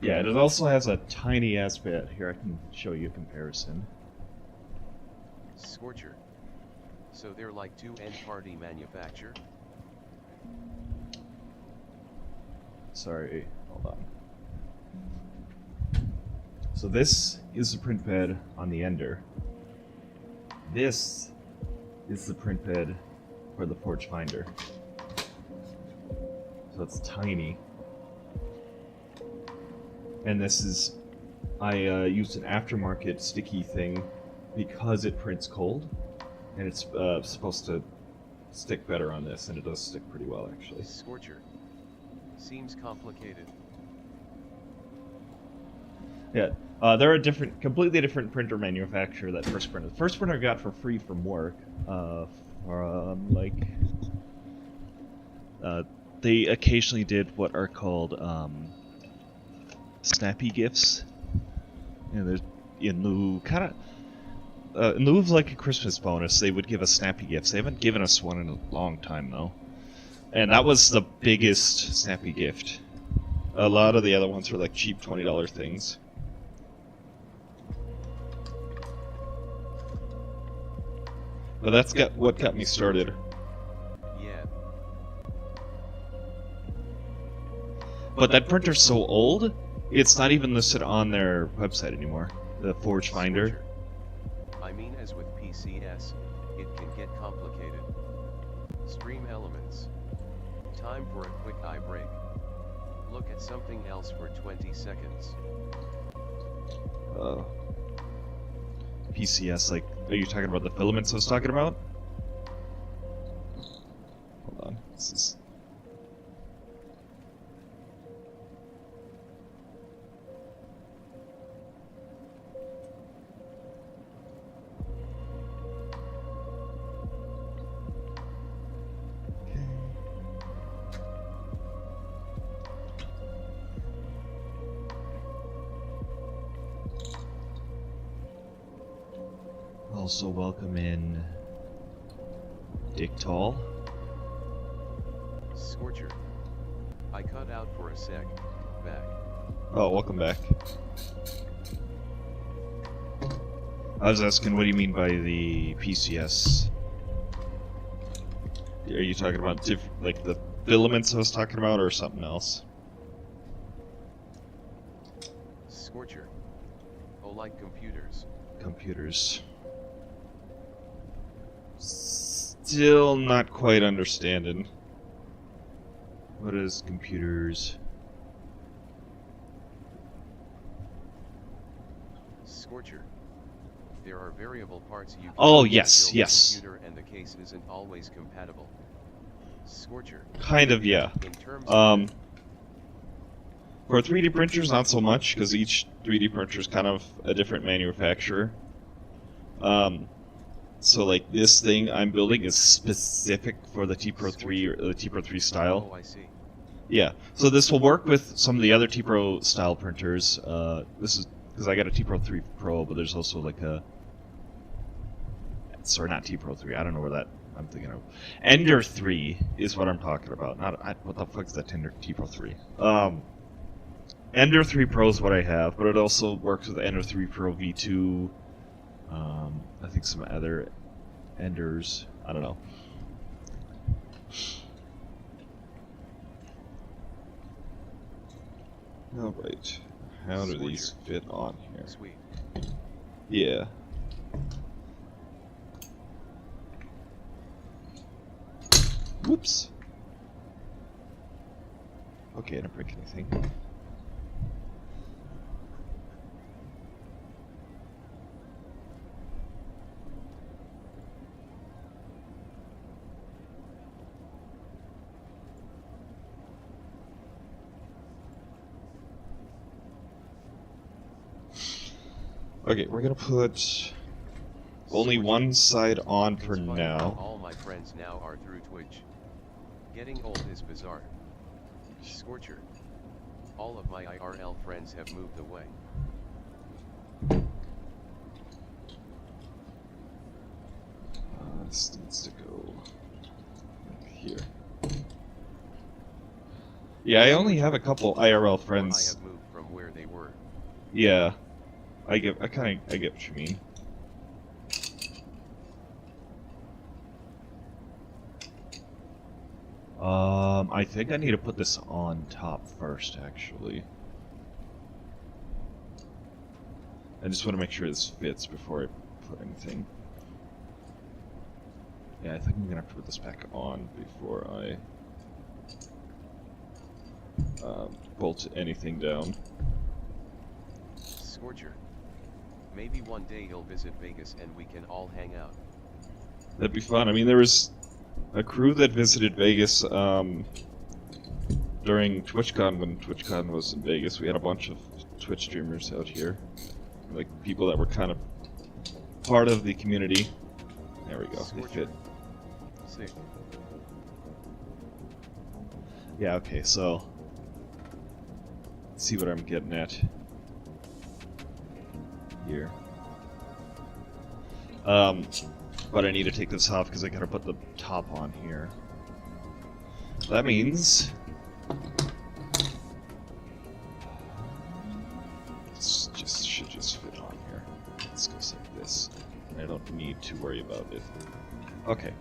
Yeah, and it also has a tiny ass bed. Here, I can show you a comparison. Scorcher. So they're like 2 end-party manufacture? Sorry, hold on. So this is the print bed on the Ender. This is the print bed for the Forge Finder. So it's tiny. And this is, I used an aftermarket sticky thing because it prints cold. And it's supposed to stick better on this, and it does stick pretty well, actually. Scorcher. Seems complicated. Yeah, they're a completely different printer manufacturer, that First Printer. The First Printer I got for free from work, they occasionally did what are called, snappy gifts. And there's, in lieu of like a Christmas bonus, they would give us snappy gifts. They haven't given us one in a long time, though. And that was the biggest snappy gift. A lot of the other ones were like cheap $20 things. But that's what got me started. Yeah. But that printer's so old, it's not even listed on their website anymore. The Forge Finder. Scorcher. I mean, as with PCS, it can get complicated. Stream elements. Time for a quick eye break. Look at something else for 20 seconds. PCS, like, are you talking about the filaments I was talking about? Hold on, this is... Also welcome in Dick Tall. Scorcher. I cut out for a sec. Back. Oh, welcome back. I was asking, what do you mean by the PCS? Are you talking about like the filaments I was talking about, or something else? Scorcher. Oh, like computers. Computers. Still not quite understanding. What is computers? Scorcher. There are variable parts you can Oh, build yes, a yes. computer and the case isn't always compatible. Scorcher. Kind of, yeah. In terms For 3D printers, not so much, because each 3D printer is kind of a different manufacturer. So like this thing I'm building is specific for the T-Pro 3 or the T-Pro 3 style. Oh, I see. Yeah, so this will work with some of the other T-Pro style printers. This is because I got a T-Pro 3 Pro, but there's also like a... Sorry, not T-Pro 3, I don't know where that... I'm thinking of... Ender 3 is what I'm talking about. What the fuck is that T-Pro 3? Ender 3 Pro is what I have, but it also works with Ender 3 Pro V2. I think some other Enders. I don't know. Alright. How do these fit on here? Sweet. Yeah. Whoops. Okay, I didn't break anything. Okay, we're gonna put only one side on for It's funny now. how all my friends now are through Twitch. Getting old is bizarre. Scorcher. All of my IRL friends have moved away. This needs to go here. Yeah, I only have a couple IRL Or friends. I have moved from where they were. Yeah, I get what you mean. I think I need to put this on top first, actually. I just want to make sure this fits before I put anything. Yeah, I think I'm gonna have to put this back on before I bolt anything down. Scorcher. Maybe one day you'll visit Vegas and we can all hang out. That'd be fun. I mean, there was a crew that visited Vegas during TwitchCon, when TwitchCon was in Vegas. We had a bunch of Twitch streamers out here. Like, people that were kind of part of the community. There we go, they fit. Sick. Yeah, okay, so... Let's see what I'm getting at here. But I need to take this off because I gotta put the top on here. That means... This should just fit on here. Let's go like this. I don't need to worry about it. Okay.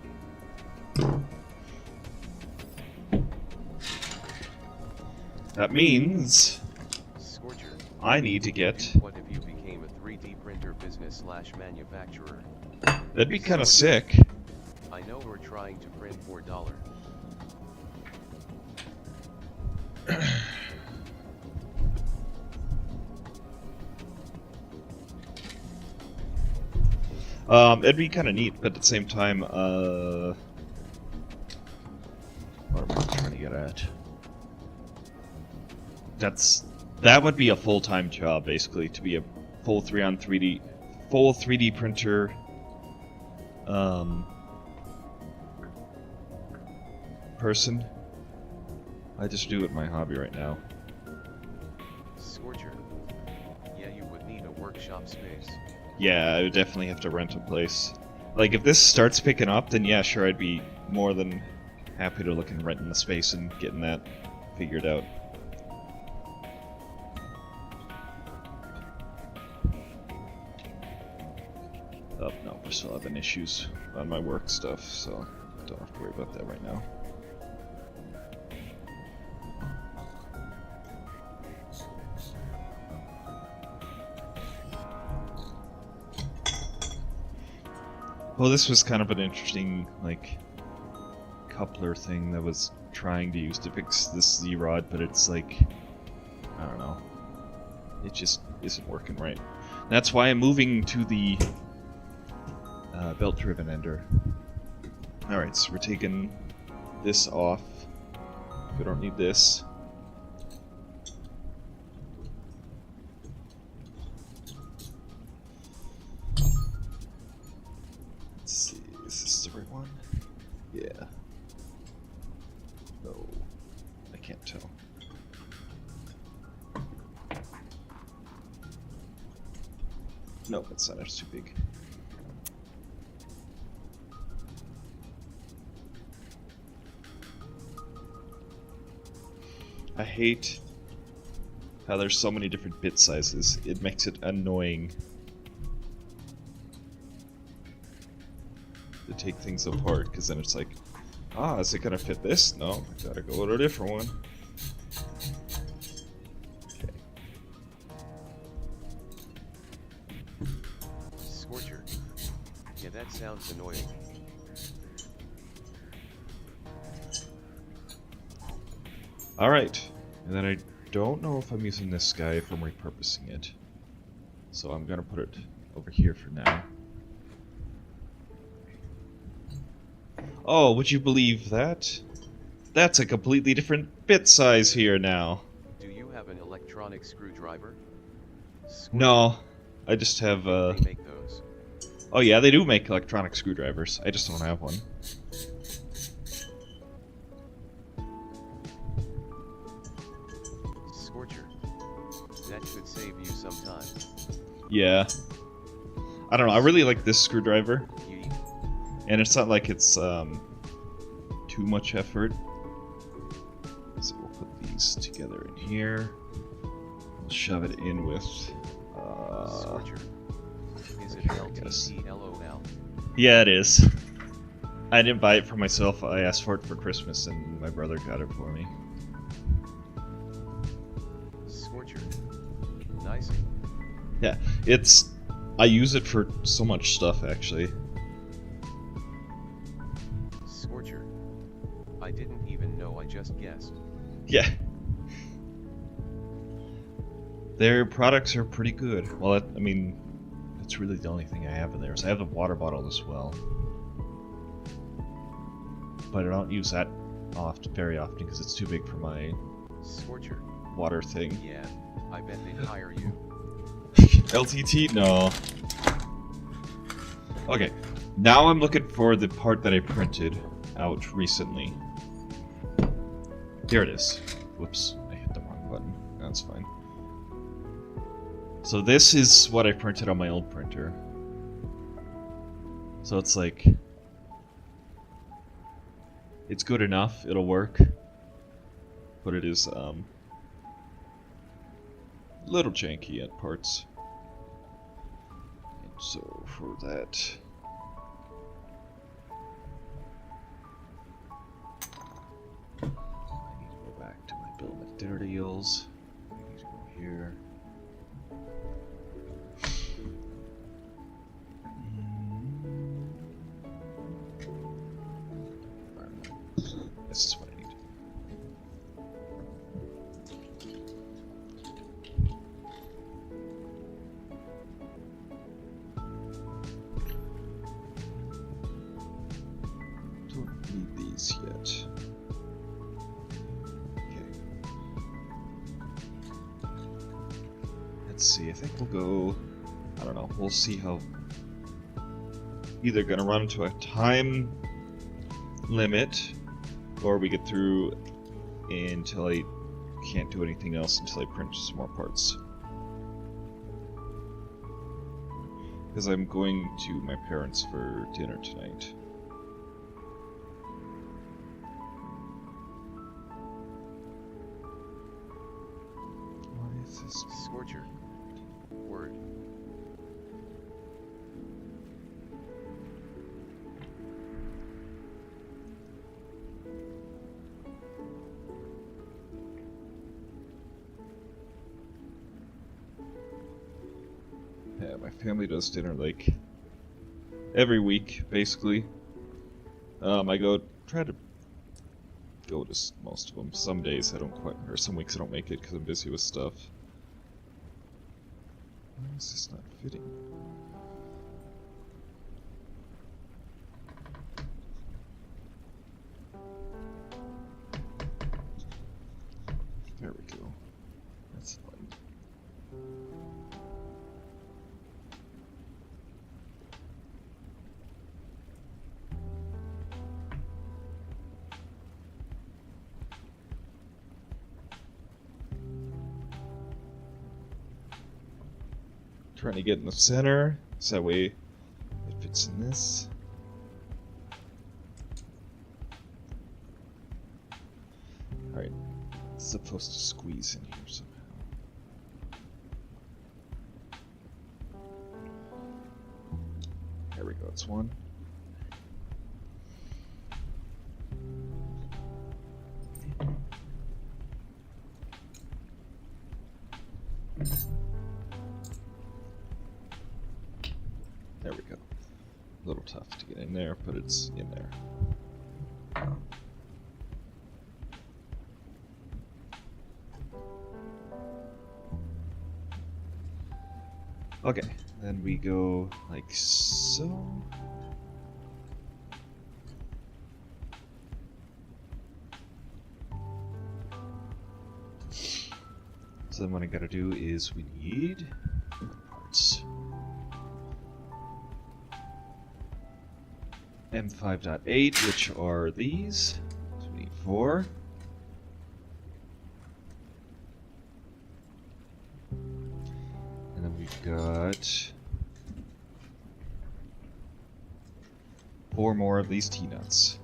That means Scorcher. I need to get... What if you became a 3D printer business / manufacturer? That'd be kind of sick. I know we're trying to print $4. It'd be kind of neat, but at the same time, what am I trying to get at? That would be a full-time job, basically, to be a full 3D printer, person. I just do it my hobby right now. Scorcher. Yeah, you would need a workshop space. Yeah, I would definitely have to rent a place. Like, if this starts picking up, then yeah, sure, I'd be more than happy to look and renting the space and getting that figured out. Oh, no, we're still having issues on my work stuff, so don't have to worry about that right now. Well, this was kind of an interesting, like, coupler thing that was trying to use to fix this Z-Rod, but it's like, I don't know. It just isn't working right. That's why I'm moving to the belt-driven ender. Alright, so we're taking this off. We don't need this. Let's see, is this the right one? Yeah. No, I can't tell. Nope, it's not. It's too big. I hate how there's so many different bit sizes. It makes it annoying to take things apart, because then it's like, ah, is it gonna fit this? No, I gotta go to a different one. Okay. Scorcher. Yeah, that sounds annoying. Alright, and then I don't know if I'm using this guy if I'm repurposing it. So I'm gonna put it over here for now. Oh, would you believe that? That's a completely different bit size here now. Do you have an electronic screwdriver? No, I just have They make those. Oh yeah, they do make electronic screwdrivers. I just don't have one. Scorcher. That should save you some time. Yeah. I don't know, I really like this screwdriver. Yeet. And it's not like it's too much effort. So we'll put these together in here. We'll shove it in with Scorcher. Is it here, I guess. LTTLOL? Yeah, it is. I didn't buy it for myself. I asked for it for Christmas and my brother got it for me. Scorcher. Nice. Yeah, it's I use it for so much stuff actually. Scorcher. I didn't even know, I just guessed. Yeah. Their products are pretty good. Well, I mean, that's really the only thing I have in there. So I have the water bottle as well. But I don't use that very often because it's too big for my Scorcher. water thing. Yeah, I bet they'd hire you. LTT? No. Okay. Now I'm looking for the part that I printed out recently. Here it is. Whoops, I hit the wrong button. That's fine. So this is what I printed on my old printer. So it's like... it's good enough, it'll work. But it is, a little janky at parts. And so for that... I need to go back to my bill of materials. I need to go here. This is what I need. Don't need these yet. Okay. Let's see, I think we'll go... I don't know, we'll see how... either gonna run into a time limit, or we get through until I can't do anything else until I print some more parts. Because I'm going to my parents for dinner tonight. Why is this? Scorcher. Word. Yeah, my family does dinner like every week, basically. I try to go to most of them. Some days I don't quite, or some weeks I don't make it because I'm busy with stuff. Why is this not fitting? There we go. That's fine. Trying to get in the center, so that way it fits in this. Alright, it's supposed to squeeze in here somehow. There we go, it's one. There we go. A little tough to get in there, but it's in there. Okay, then we go like so. So then what I gotta do is we need parts. M5.8, which are these. So we need 4. And then we've got 4 more of these T-nuts.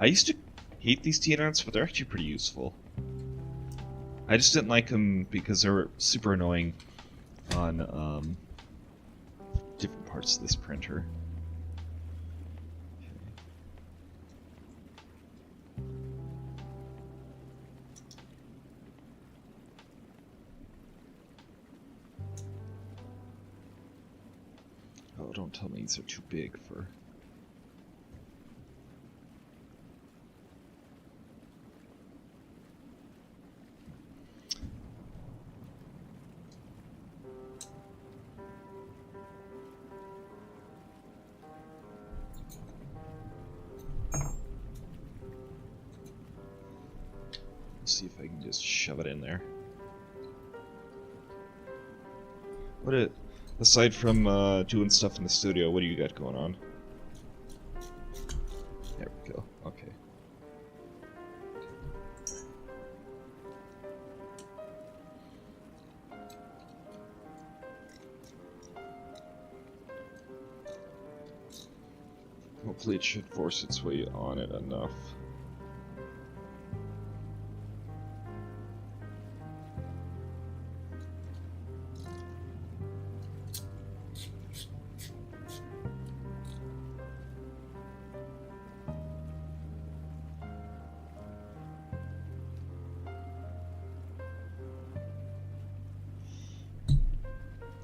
I used to hate these T-nuts, but they're actually pretty useful. I just didn't like them because they were super annoying on different parts of this printer. Oh, don't tell me these are too big for... Let's see if I can just shove it in there. Aside from doing stuff in the studio, what do you got going on? There we go. Okay. Hopefully it should force its way on it enough.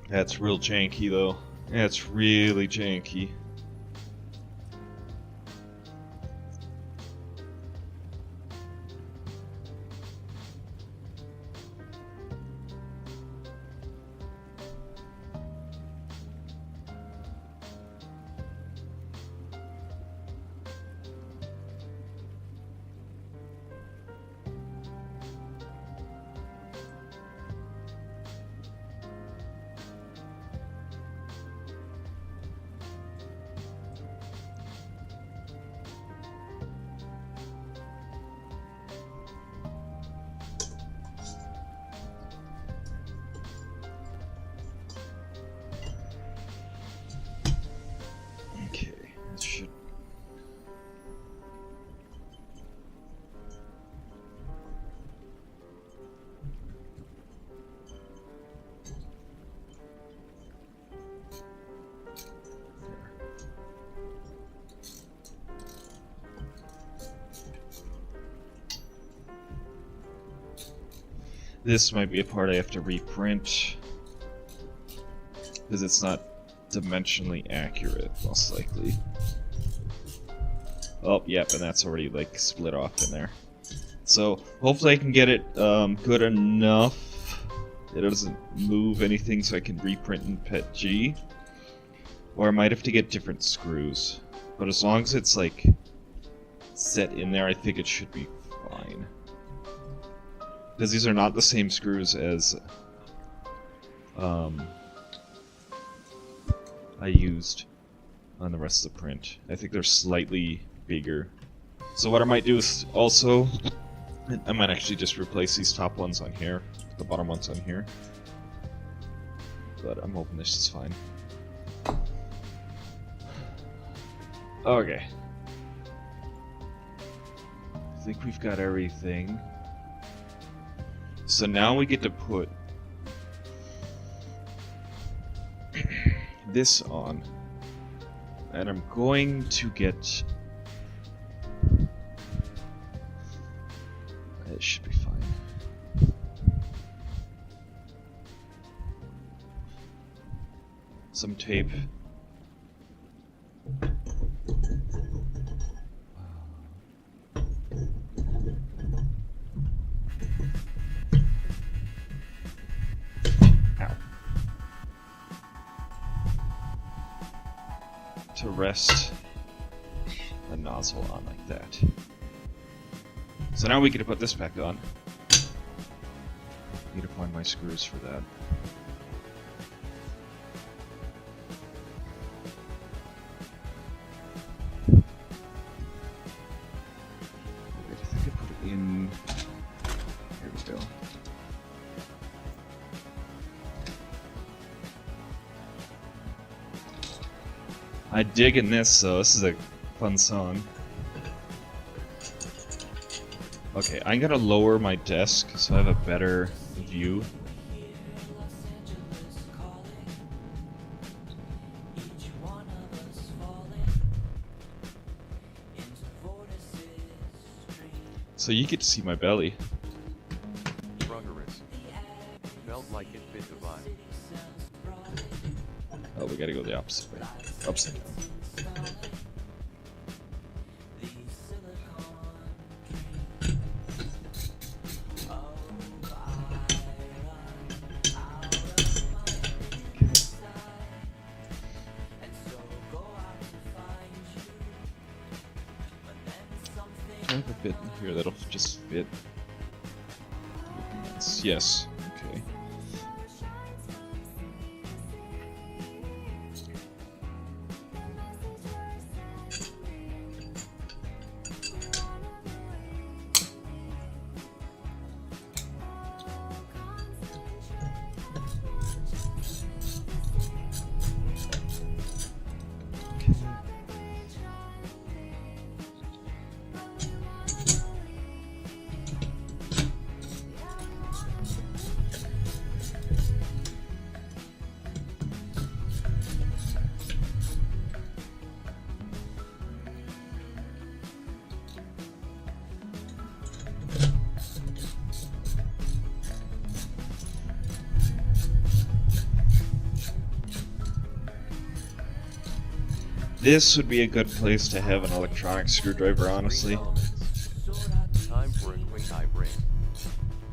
That's real janky though. That's really janky. This might be a part I have to reprint because it's not dimensionally accurate, most likely. Oh, yep, and that's already like split off in there. So hopefully I can get it good enough. It doesn't move anything, so I can reprint in PETG. Or I might have to get different screws. But as long as it's like set in there, I think it should be fine. Because these are not the same screws as I used on the rest of the print. I think they're slightly bigger. So what I might do is also, I might actually just replace these top ones on here, the bottom ones on here. But I'm hoping this is fine. Okay. I think we've got everything. So now we get to put this on. And I'm going to get... It should be fine. Some tape. To rest the nozzle on like that. So now we get to put this back on. Need to find my screws for that. I think I put it in. Here we go. I dig in this, so this is a fun song. Okay, I'm gonna lower my desk so I have a better view. So you get to see my belly. Progress. Felt like it fit the vibe. Oh, we gotta go the opposite way. Upside down. I have a bit in here that'll just fit. Yes. Okay. This would be a good place to have an electronic screwdriver, honestly. Elements. Time for a quick eye break.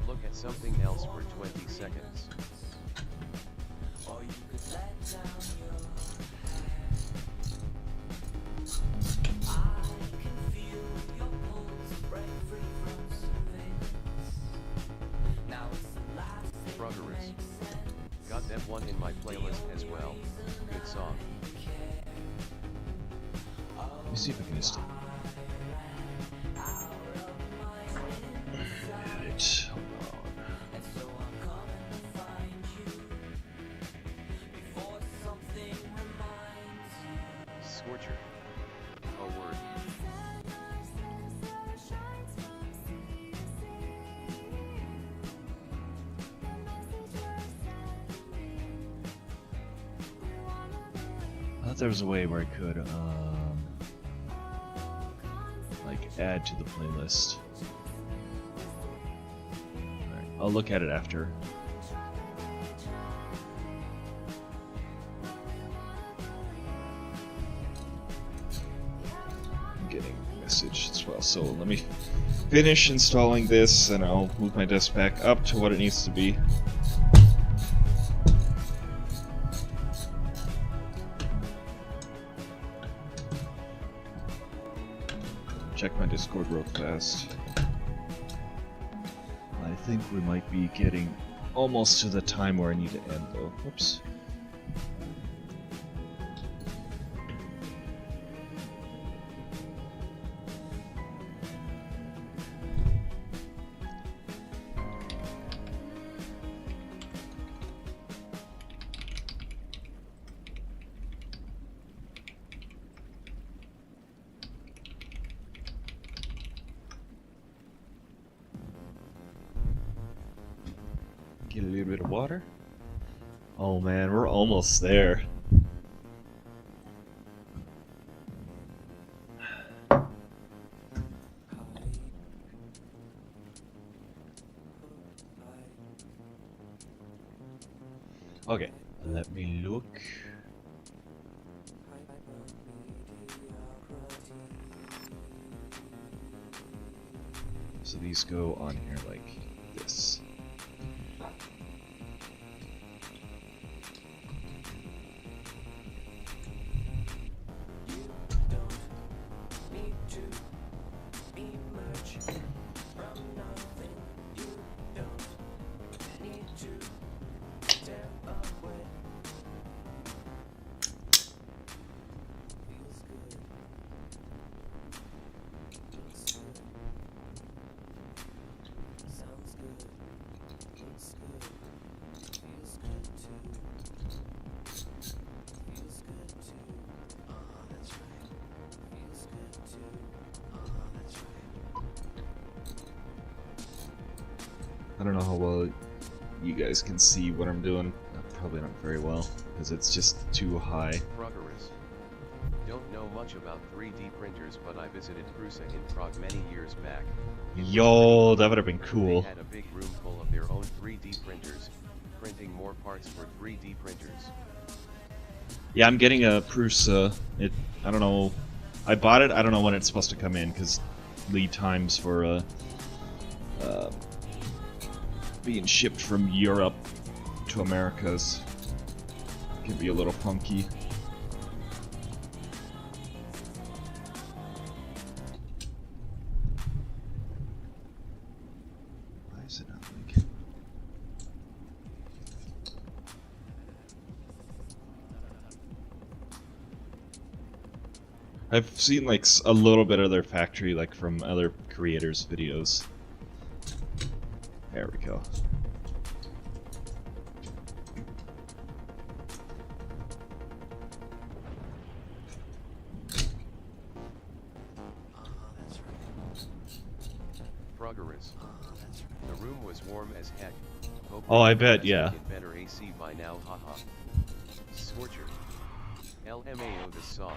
Look at something else for 20 seconds. Progress. Got that one in my playlist as well. Good song. Let me see if I can just edit. Hold Scorcher. A word. I thought there was a way where I could, like, add to the playlist. Alright. I'll look at it after. I'm getting a message as well, so let me finish installing this and I'll move my desk back up to what it needs to be. Check my Discord real fast. I think we might be getting almost to the time where I need to end though. Whoops. Get a little bit of water. Oh man, we're almost there. Okay, let me look. So these go on here like this. I don't know how well you guys can see what I'm doing. Probably not very well, because it's just too high. Progress. Don't know much about 3D printers, but I visited Prusa in Prague many years back. Yo, that would have been cool. They had a big room full of their own 3D printers, printing more parts for 3D printers. Yeah, I'm getting a Prusa. I don't know. I bought it. I don't know when it's supposed to come in, because lead times for being shipped from Europe to Americas can be a little funky. Why is it not linking? I've seen like a little bit of their factory, like from other creators' videos. There we go. Progress. The room was warm as heck. Hope Oh, I you bet, guys yeah. get better AC by now, haha. Scorcher. LMAO the song.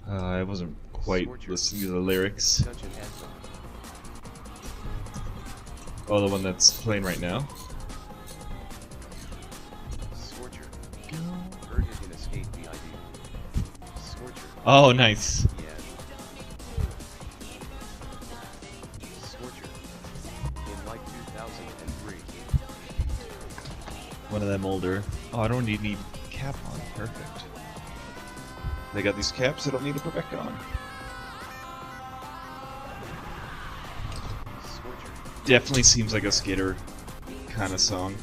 I wasn't quite Scorcher. listening to the lyrics. Such an anthem. Oh, the one that's playing right now? Scorcher. Heard it in Escape the ID. Scorcher. Oh, nice. Yeah. Scorcher. In like 2003. One of them older. Oh, I don't need cap on. Perfect. They got these caps I don't need to put back on. Scorcher. Definitely seems like a skater kind of song.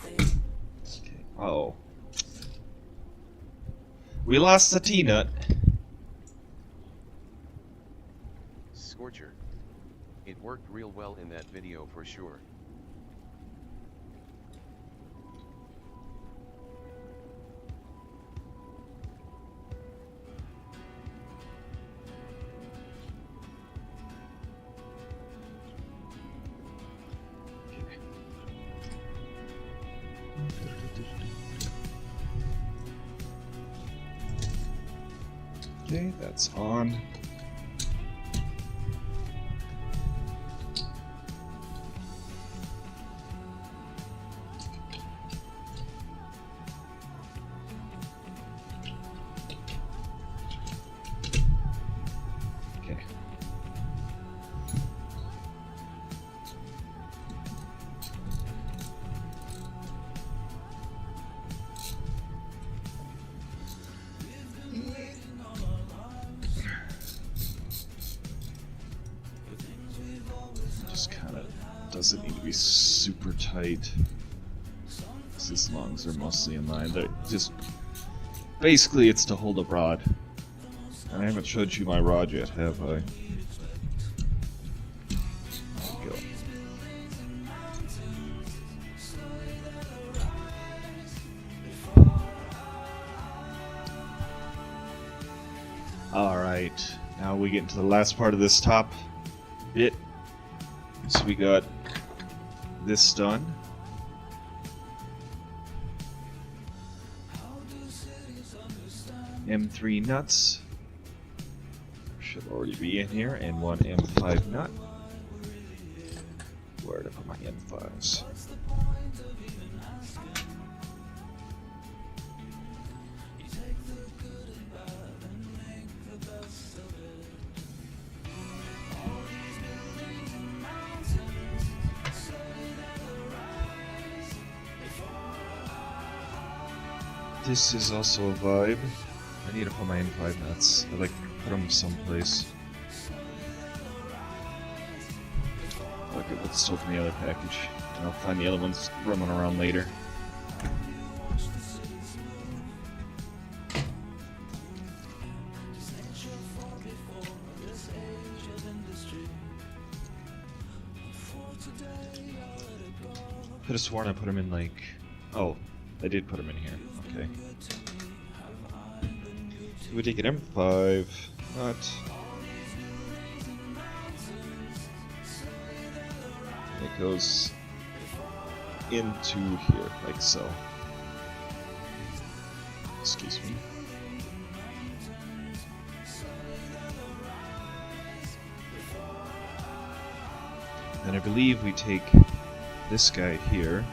Okay. Oh. We lost the T-Nut. Scorcher. It worked real well in that video for sure. Okay, that's on. Okay. Just kind of doesn't need to be super tight. Just as long as they're mostly in line. They're just basically it's to hold a rod. And I haven't showed you my rod yet, have I? There we go. Alright, now we get into the last part of this top bit. So we got this done. M3 nuts should already be in here, and one M5 nut. Where to put my M5s? This is also a vibe. I need to put my M5 nuts. I like to put them someplace. Okay, let's still open the other package. And I'll find the other ones roaming around later. Could have sworn I put them in like... Oh, I did put them in here. Okay. We take an M5 nut. It goes into here, like so. Excuse me. Then I believe we take this guy here.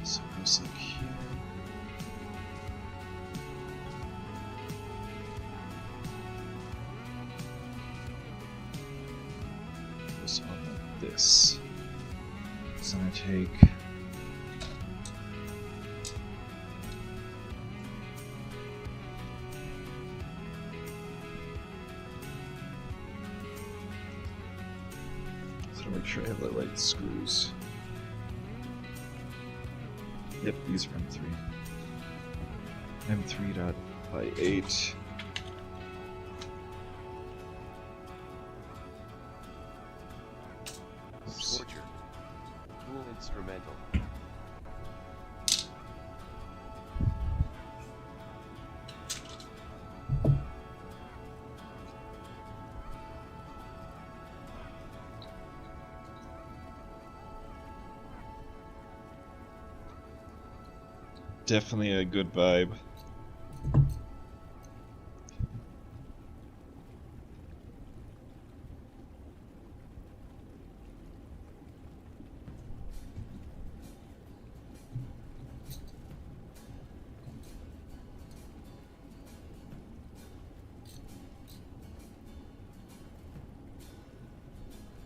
So it goes like here. Goes on like this. So I take so make sure I have the right screws. Yep, these are M3. M3.8. Scorcher. Tool instrumental. Definitely a good vibe.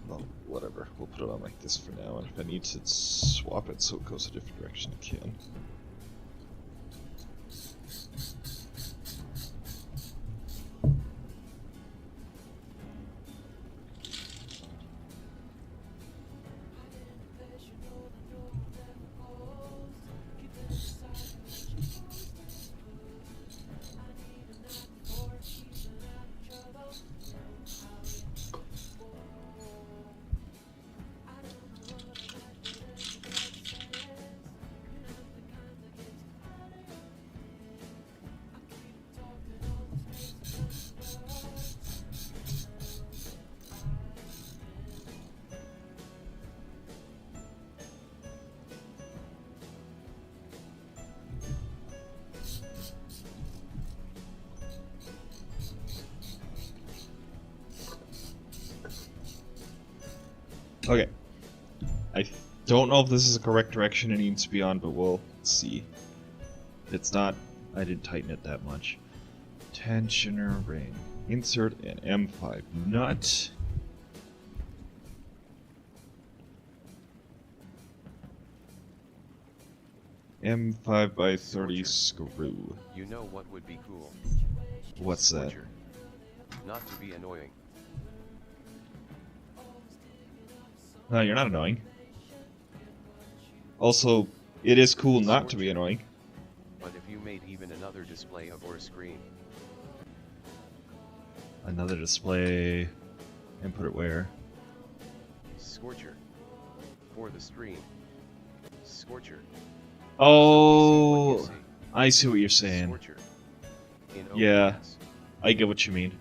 Well, whatever. We'll put it on like this for now, and if I need to swap it so it goes a different direction, I can. Okay. I don't know if this is the correct direction it needs to be on, but we'll see. If it's not, I didn't tighten it that much. Tensioner ring. Insert an M5 nut. M5 by 30 screw. You know what would be cool? What's that? Scorcher. Not to be annoying. No, you're not annoying. Also, it is cool not to be annoying. But if you made even another display of or screen, Another display. And put it where? Scorcher. For the stream. Scorcher. Oh, I see what you're saying. Scorcher. In Yeah. OBS. I get what you mean.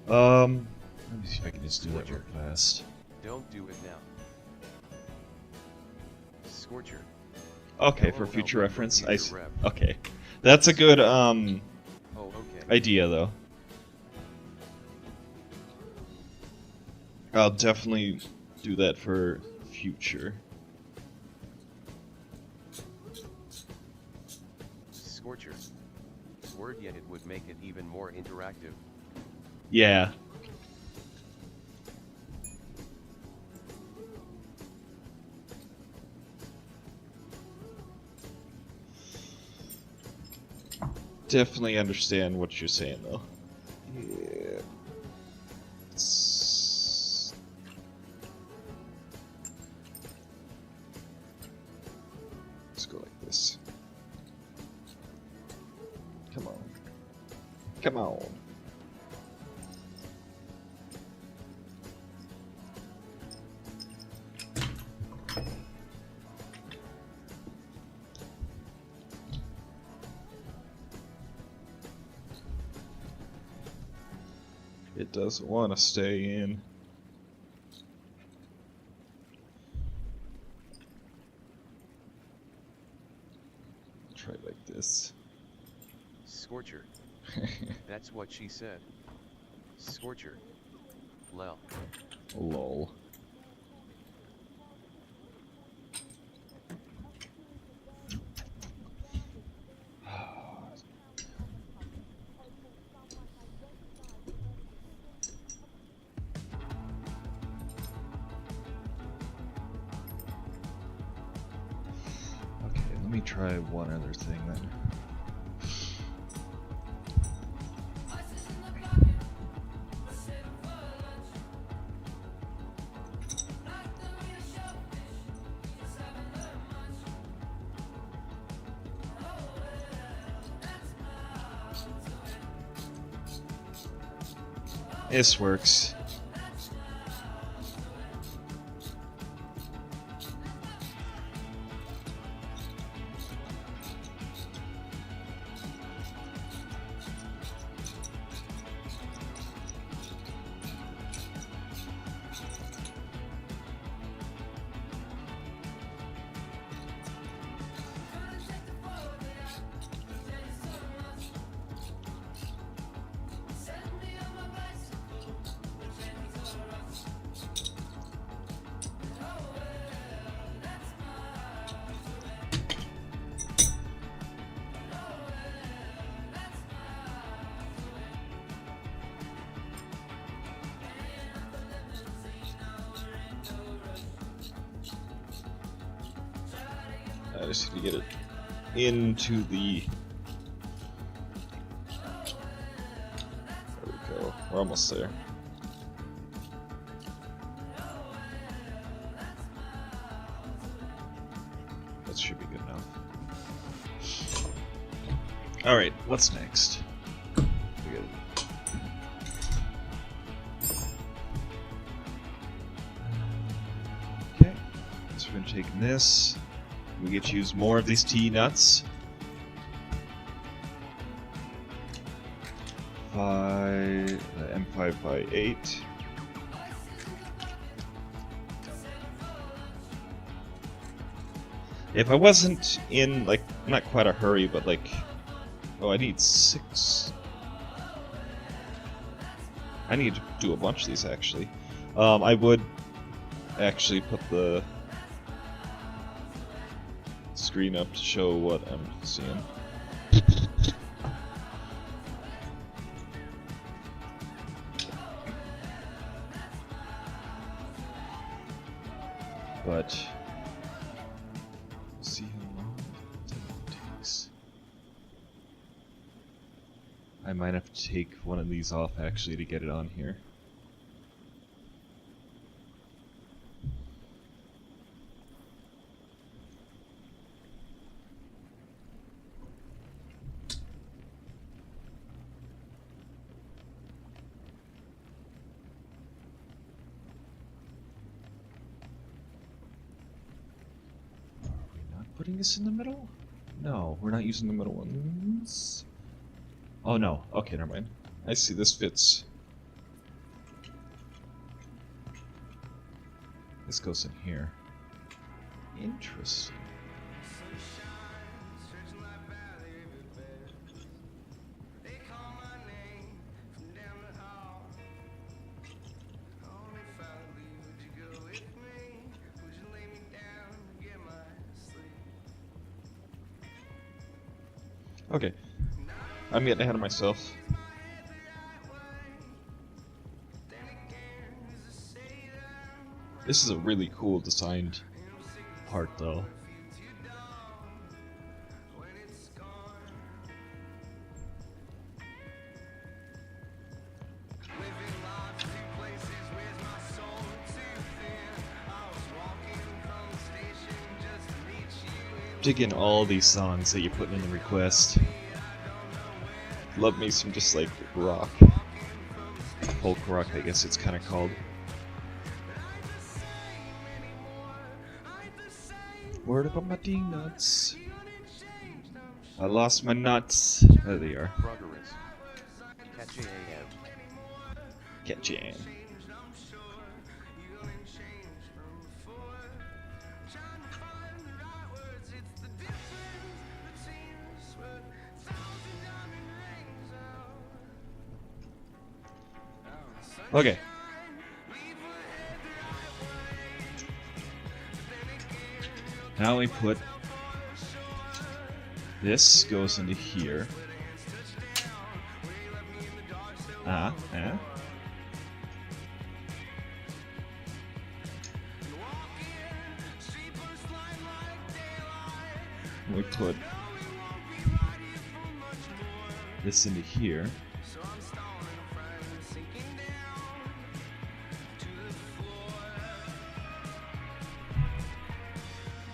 Let me see if I can just do that real fast. Don't do it now. Scorcher. Okay, for LOL, future no reference, future I see. rep. Okay. That's a good, Oh, okay. idea, though. I'll definitely do that for future. Scorcher. Word, yet it would make it even more interactive. Yeah. Definitely understand what you're saying, though. Yeah. Let's go like this. Come on. Come on. It doesn't want to stay in. Try like this. Scorcher. That's what she said. Scorcher. Lel. Lol. Okay, let me try one other thing then. This works. I just need to get it into the... There we go. We're almost there. That should be good enough. Alright, what's next? We got Okay, so we're gonna take this. We get to use more of these T-nuts. 5, M5 by 8. If I wasn't in, like, not quite a hurry, but like Oh, I need 6. I need to do a bunch of these, actually. I would actually put the screen up to show what I'm seeing. But see how long it takes. I might have to take one of these off actually to get it on here. Putting this in the middle? No, we're not using the middle ones. Oh no, okay, never mind. I see this fits. This goes in here. Interesting. Okay, I'm getting ahead of myself. This is a really cool designed part, though. Dig in all these songs that you're putting in the request. Love me some just like rock. Folk rock, I guess it's kind of called. Word about my D-nuts. I lost my nuts. There they are. Progress. Catch AM. Catch AM. Okay. Now we put this goes into here. We put this into here.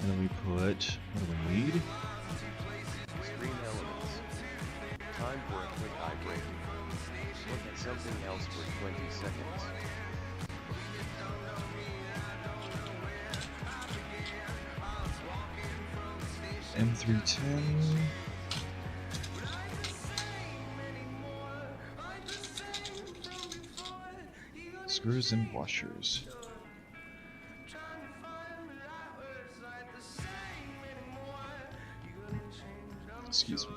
And then we put, what do we need? Stream elements. Time for a quick eye break. Look at something else for 20 seconds. M310. Screws and washers. Excuse me.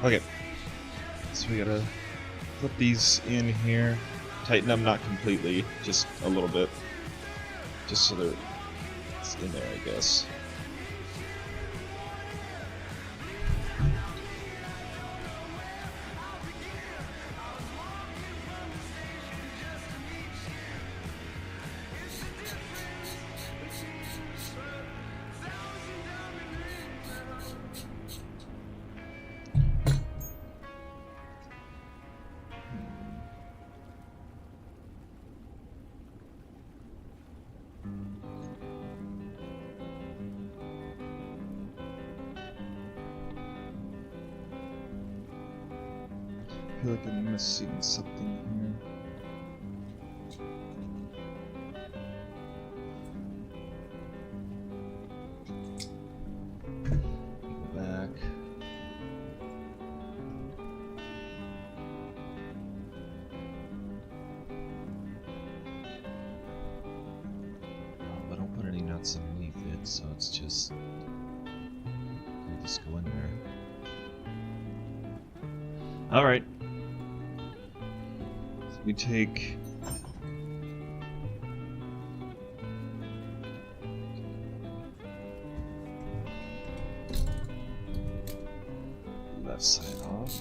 Okay, so we gotta put these in here Tighten them, not completely, just a little bit. Just so they're it's in there, I guess. I feel like I'm missing something here. Go back. Oh, but I don't put any nuts underneath it, so it's just they just go in there. All right. We take left side off.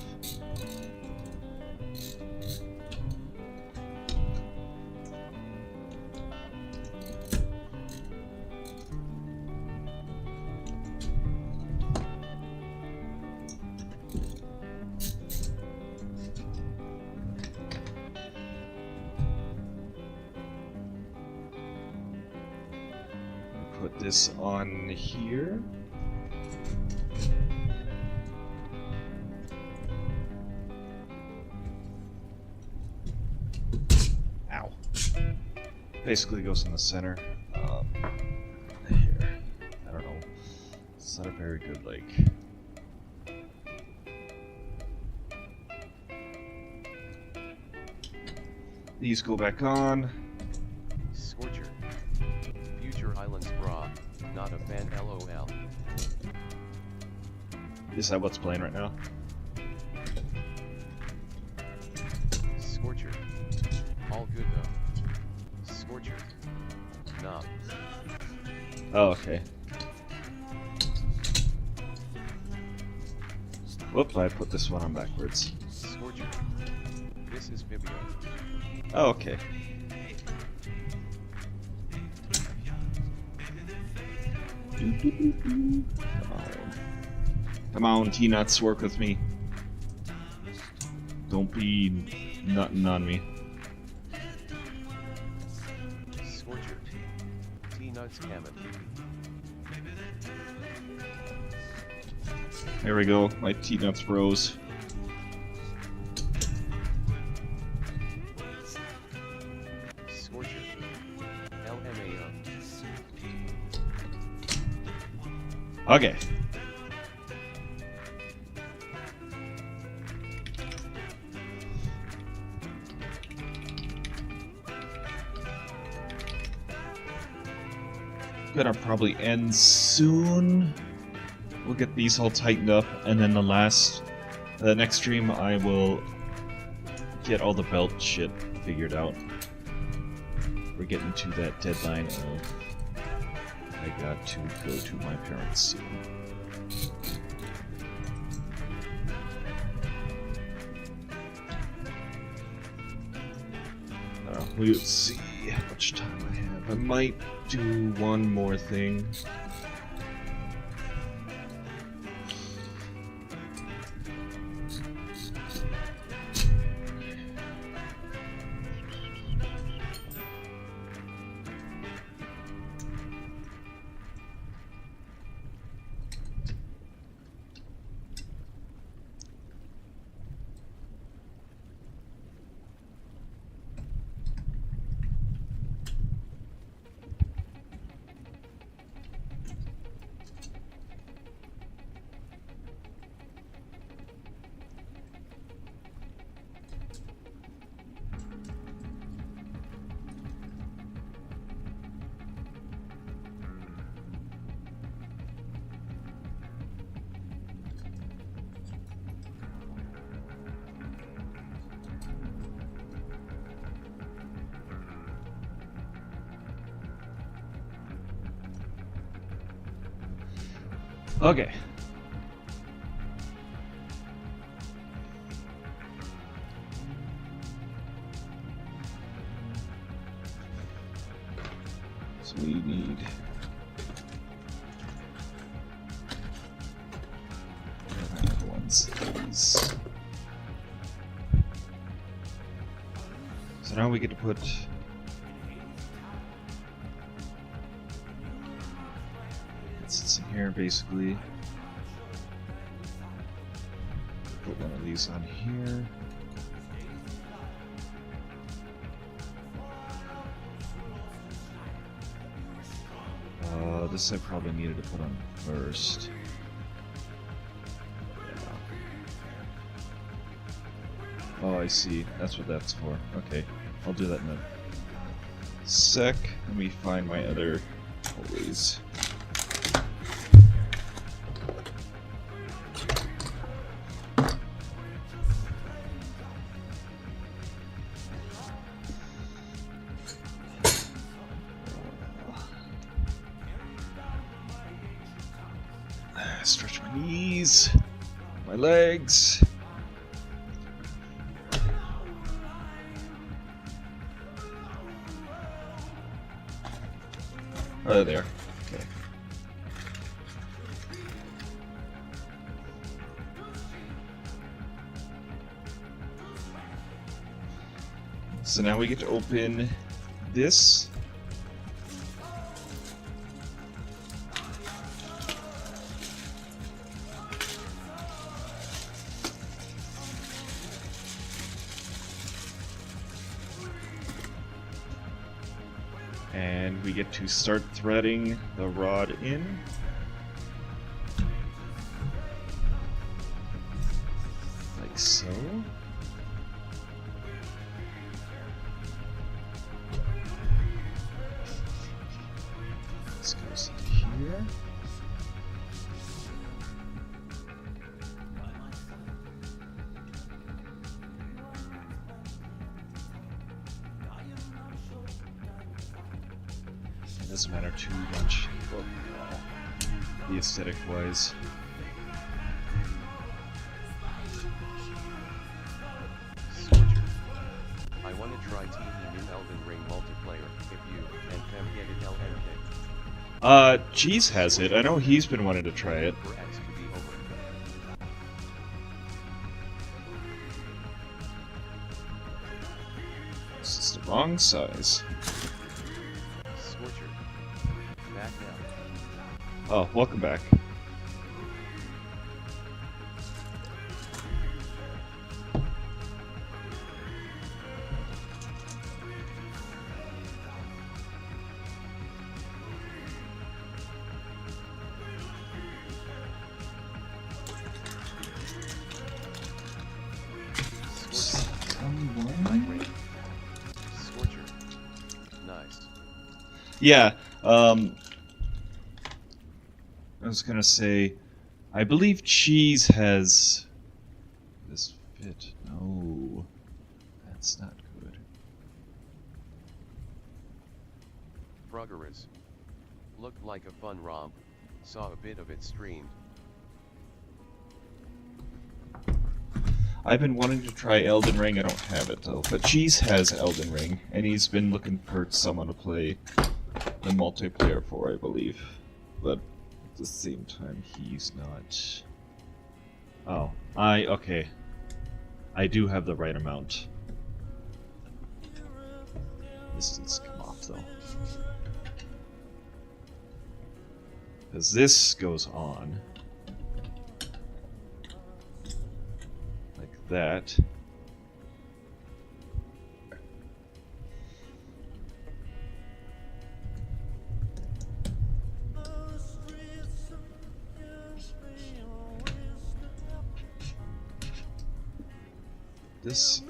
Put this on here. Ow. Basically goes in the center. Here. I don't know. It's not a very good, like... These go back on. Scorcher. Future Islands bra, not a fan LOL. Is that what's playing right now? Scorcher. All good though. Scorcher. Nah. Oh, okay. Whoop, I put this one on backwards. Scorcher. This is Bibio. Oh, okay. Come on. Come on, T-Nuts, work with me. Don't be nutting on me. Scorcher. T-Nuts Hammond. There we go, my T-Nuts bros. Scorcher. LMAO. Okay. Gonna probably end soon. We'll get these all tightened up, and then the next stream I will get all the belt shit figured out. We're getting to that deadline of I got to go to my parents soon. We'll see how much time I have. I might do one more thing. Okay. So we need ones these. So now we get to put this in here basically. Put one of these on here. This I probably needed to put on first. Yeah. Oh, I see. That's what that's for. Okay, I'll do that in a sec. Let me find my other pulleys. Stretch my knees, my legs. Oh, there. Okay. So now we get to open this. And we get to start threading the rod in. Like so. This goes in here. It doesn't matter too much, but the aesthetic wise. Scorcher. I want to try TV new Elden Ring multiplayer. If you and Fem get it, LNK. Cheese has it. I know he's been wanting to try it. For X to be over. This is the wrong size. Scorcher. Back now. Oh, welcome back. Scorcher. Nice. Yeah, I was gonna say, I believe Cheese has this fit. No, that's not good. Froggerous. Looked like a fun romp. Saw a bit of it streamed. I've been wanting to try Elden Ring. I don't have it though, but Cheese has Elden Ring, and he's been looking for someone to play the multiplayer for, I believe. But at the same time, he's not. Oh, okay. I do have the right amount. This needs to come off though, because this goes on. That. This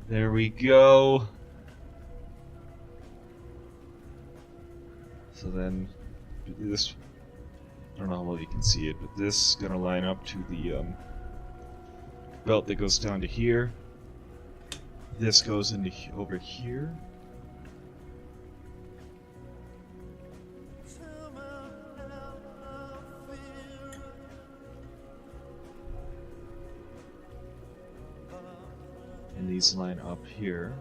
There we go. So then this. I don't know how well you can see it, but this is gonna line up to the belt that goes down to here. This goes into over here. And these line up here.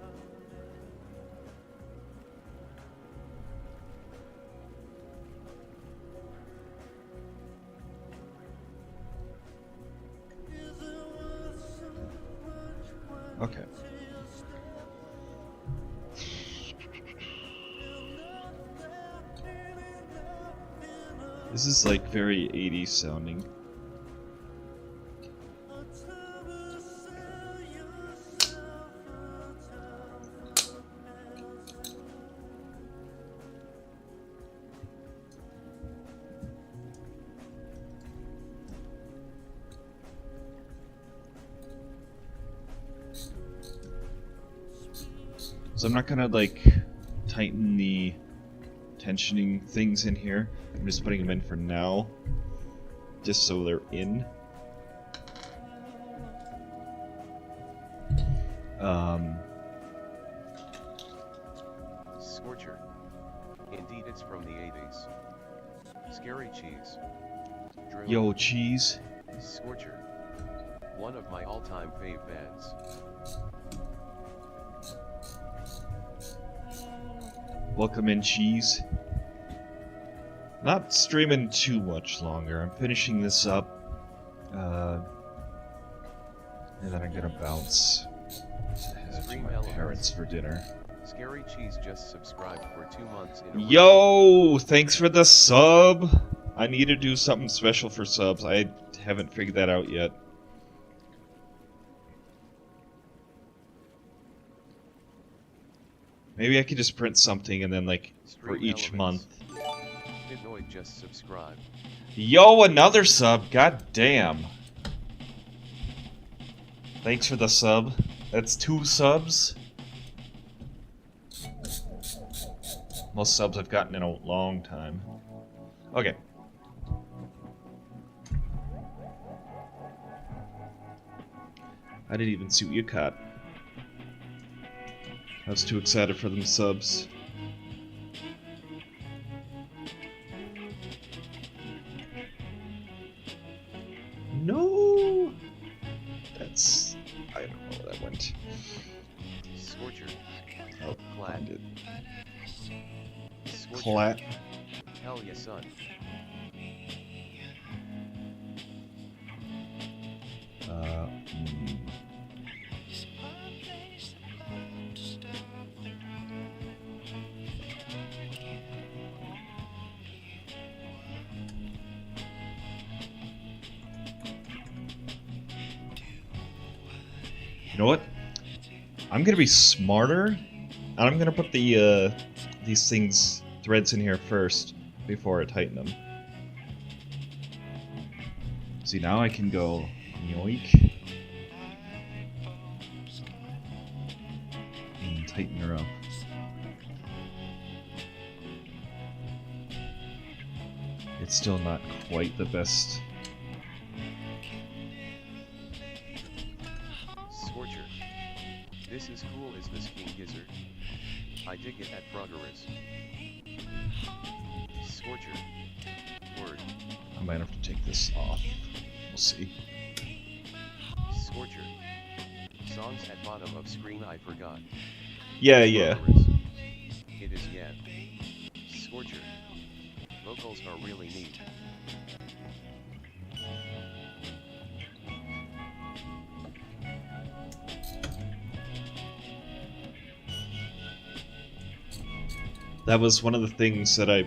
Okay. This is like very 80s sounding. So I'm not gonna like tighten the tensioning things in here. I'm just putting them in for now, just so they're in. Scorcher. Indeed, it's from the 80s. Scary Cheese. Drew. Yo, cheese. Scorcher. One of my all-time fave bands. Welcome in, cheese. Not streaming too much longer. I'm finishing this up, and then I'm gonna bounce to Stream my elements. parents for dinner. Scary Cheese just subscribed for 2 months in a row. Yo, thanks for the sub. I need to do something special for subs. I haven't figured that out yet. Maybe I could just print something and then like for Stream each elements. month. Midnoid just subscribed. Yo, another sub. God damn. Thanks for the sub. That's 2 subs. Most subs I've gotten in a long time. Okay. I didn't even see what you caught. I was too excited for them subs. No! That's... I don't know where that went. Scorcher. Oh, Clad. found it. Scorcher. Clat. Hell yeah, son. Hmm. You know what? I'm gonna be smarter, and I'm gonna put the these threads in here first before I tighten them. See, now I can go yoink and tighten her up. It's still not quite the best. Scorcher. This is cool as the skiing gizzard. I dig it at Froggerus. Scorcher. Word. I might have to take this off. We'll see. Scorcher. Songs at bottom of screen I forgot. Yeah, yeah. Froggerus. It is yeah. Scorcher. Vocals are really neat. That was one of the things that I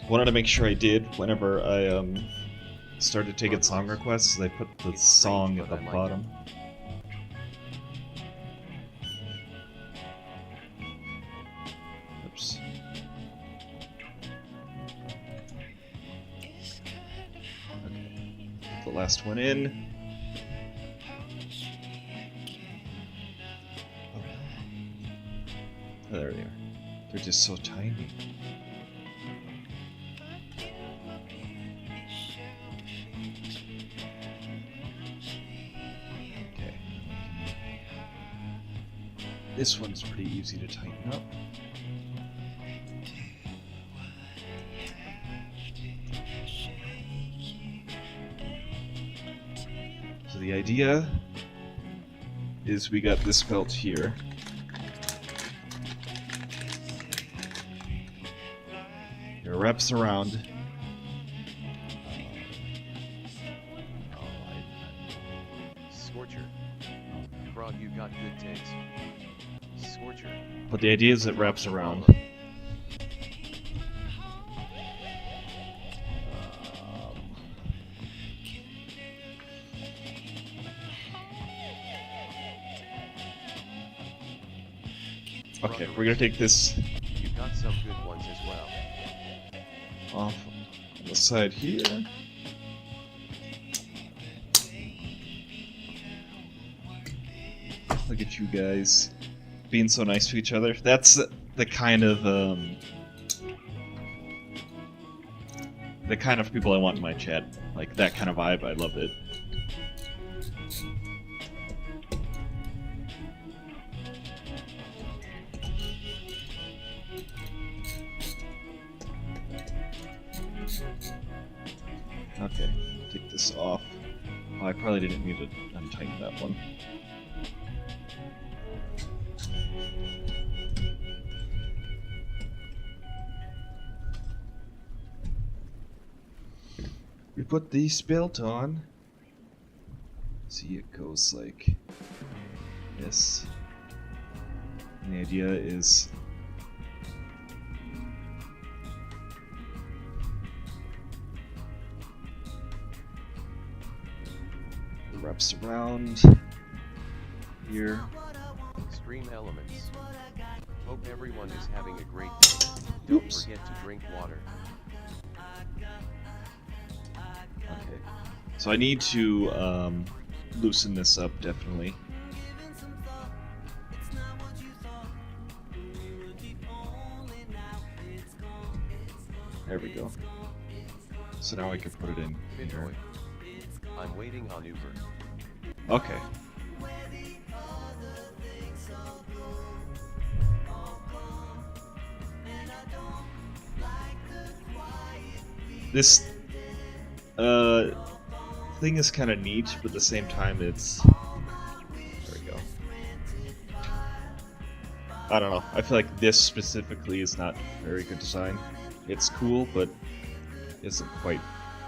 wanted to make sure I did whenever I started taking song requests. I put the song at the bottom. Oops. Okay. Put the last one in. Oh, there they are. They're just so tiny. This one's pretty easy to tighten up. So the idea is we got this belt here. It wraps around. Scorcher. Frog, you got good taste. Scorcher. But the idea is it wraps around. Okay, we're gonna take this You got some good ones as well. off on the side here. Look at you guys being so nice to each other. That's the kind of people I want in my chat. Like that kind of vibe. I love it. Okay, take this off. Oh, I probably didn't need to untighten that one. We put this belt on. See, it goes like this. And the idea is it wraps around here. Stream elements. Hope everyone is having a great day. Don't Oops. forget to drink water. Okay. So I need to loosen this up, definitely. There we go. So now I can put it in here. Midroy. I'm waiting on Uber. Okay. This thing is kind of neat, but at the same time it's... There we go. I don't know. I feel like this specifically is not very good design. It's cool, but it doesn't quite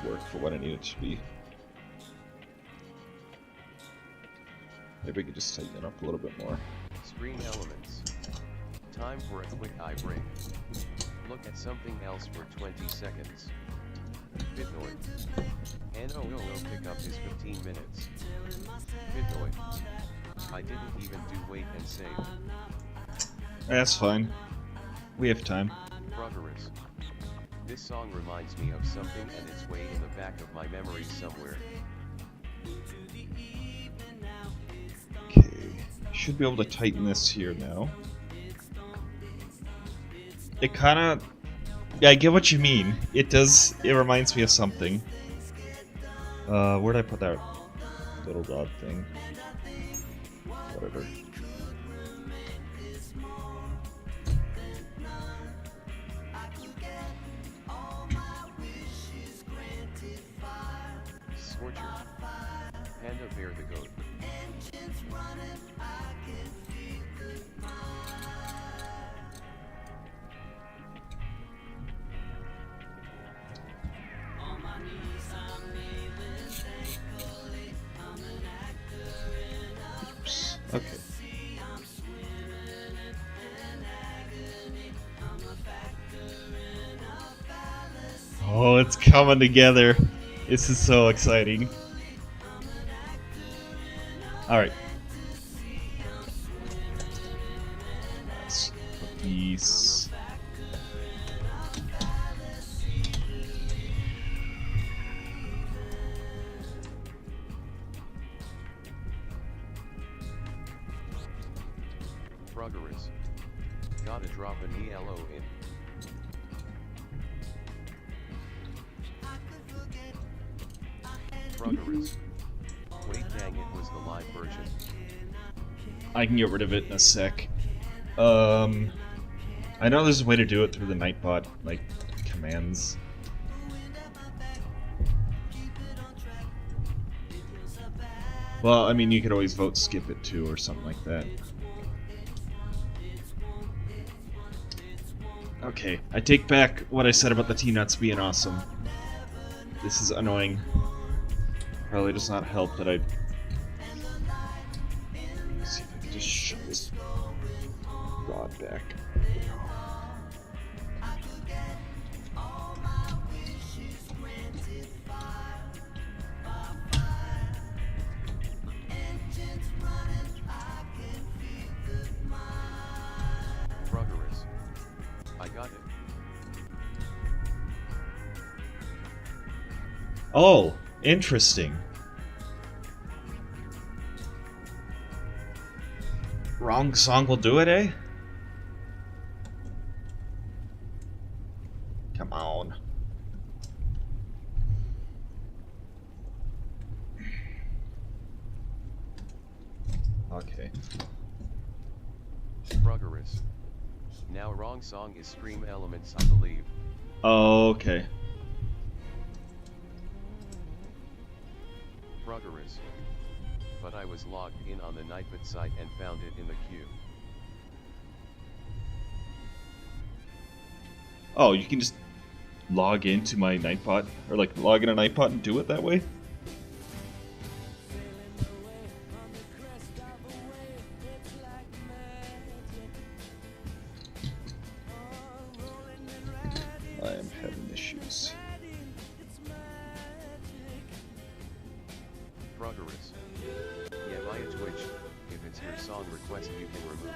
work for what I need it to be. Maybe we could just tighten it up a little bit more. Stream elements. Time for a quick eye break. Look at something else for 20 seconds. Bitnoid. NOO will pick up his 15 minutes. Bitnoid. I didn't even do wait and save. That's fine. We have time. Froggerous. This song reminds me of something and it's way in the back of my memory somewhere. Okay. Should be able to tighten this here now. It kind of... Yeah, I get what you mean. It does... It reminds me of something. Where'd I put that little rod thing? Whatever. Scorcher. Panda Bear the Goat. Oops. Okay. Oh, it's coming together. This is so exciting. Alright. Let's put these... Froggerous. Gotta drop an ELO in. Froggerous. Wait, dang, it was the live version. I can get rid of it in a sec. I know there's a way to do it through the Nightbot, like, commands. Well, I mean, you could always vote skip it too, or something like that. Okay, I take back what I said about the T-Nuts being awesome. This is annoying. Probably does not help that I... Let's see if I can just shove this rod back. Progress. I got it. Oh, interesting. Wrong song will do it, eh? Come on. Okay. Progress. Now wrong song is Stream Elements, I believe. Okay. Progress. But I was logged in on the Nightbot site and found it in the queue. Oh, you can just log into my Nightbot, or like log in a Nightbot and do it that way? I am having issues. Progress. Yeah, via Twitch. If it's your song request, you can remove it.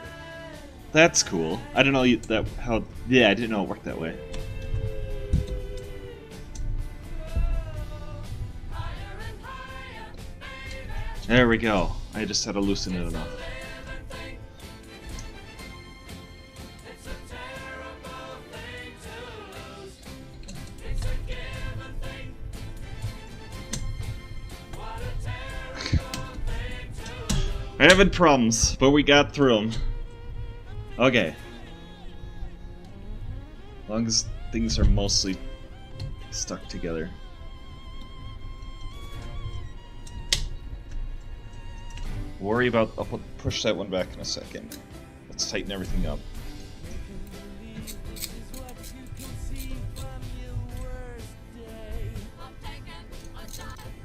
That's cool. I didn't know that how. Yeah, I didn't know it worked that way. There we go. I just had to loosen it enough. Having problems, but we got through them. Okay. As long as things are mostly stuck together. Worry about... I'll push that one back in a second. Let's tighten everything up.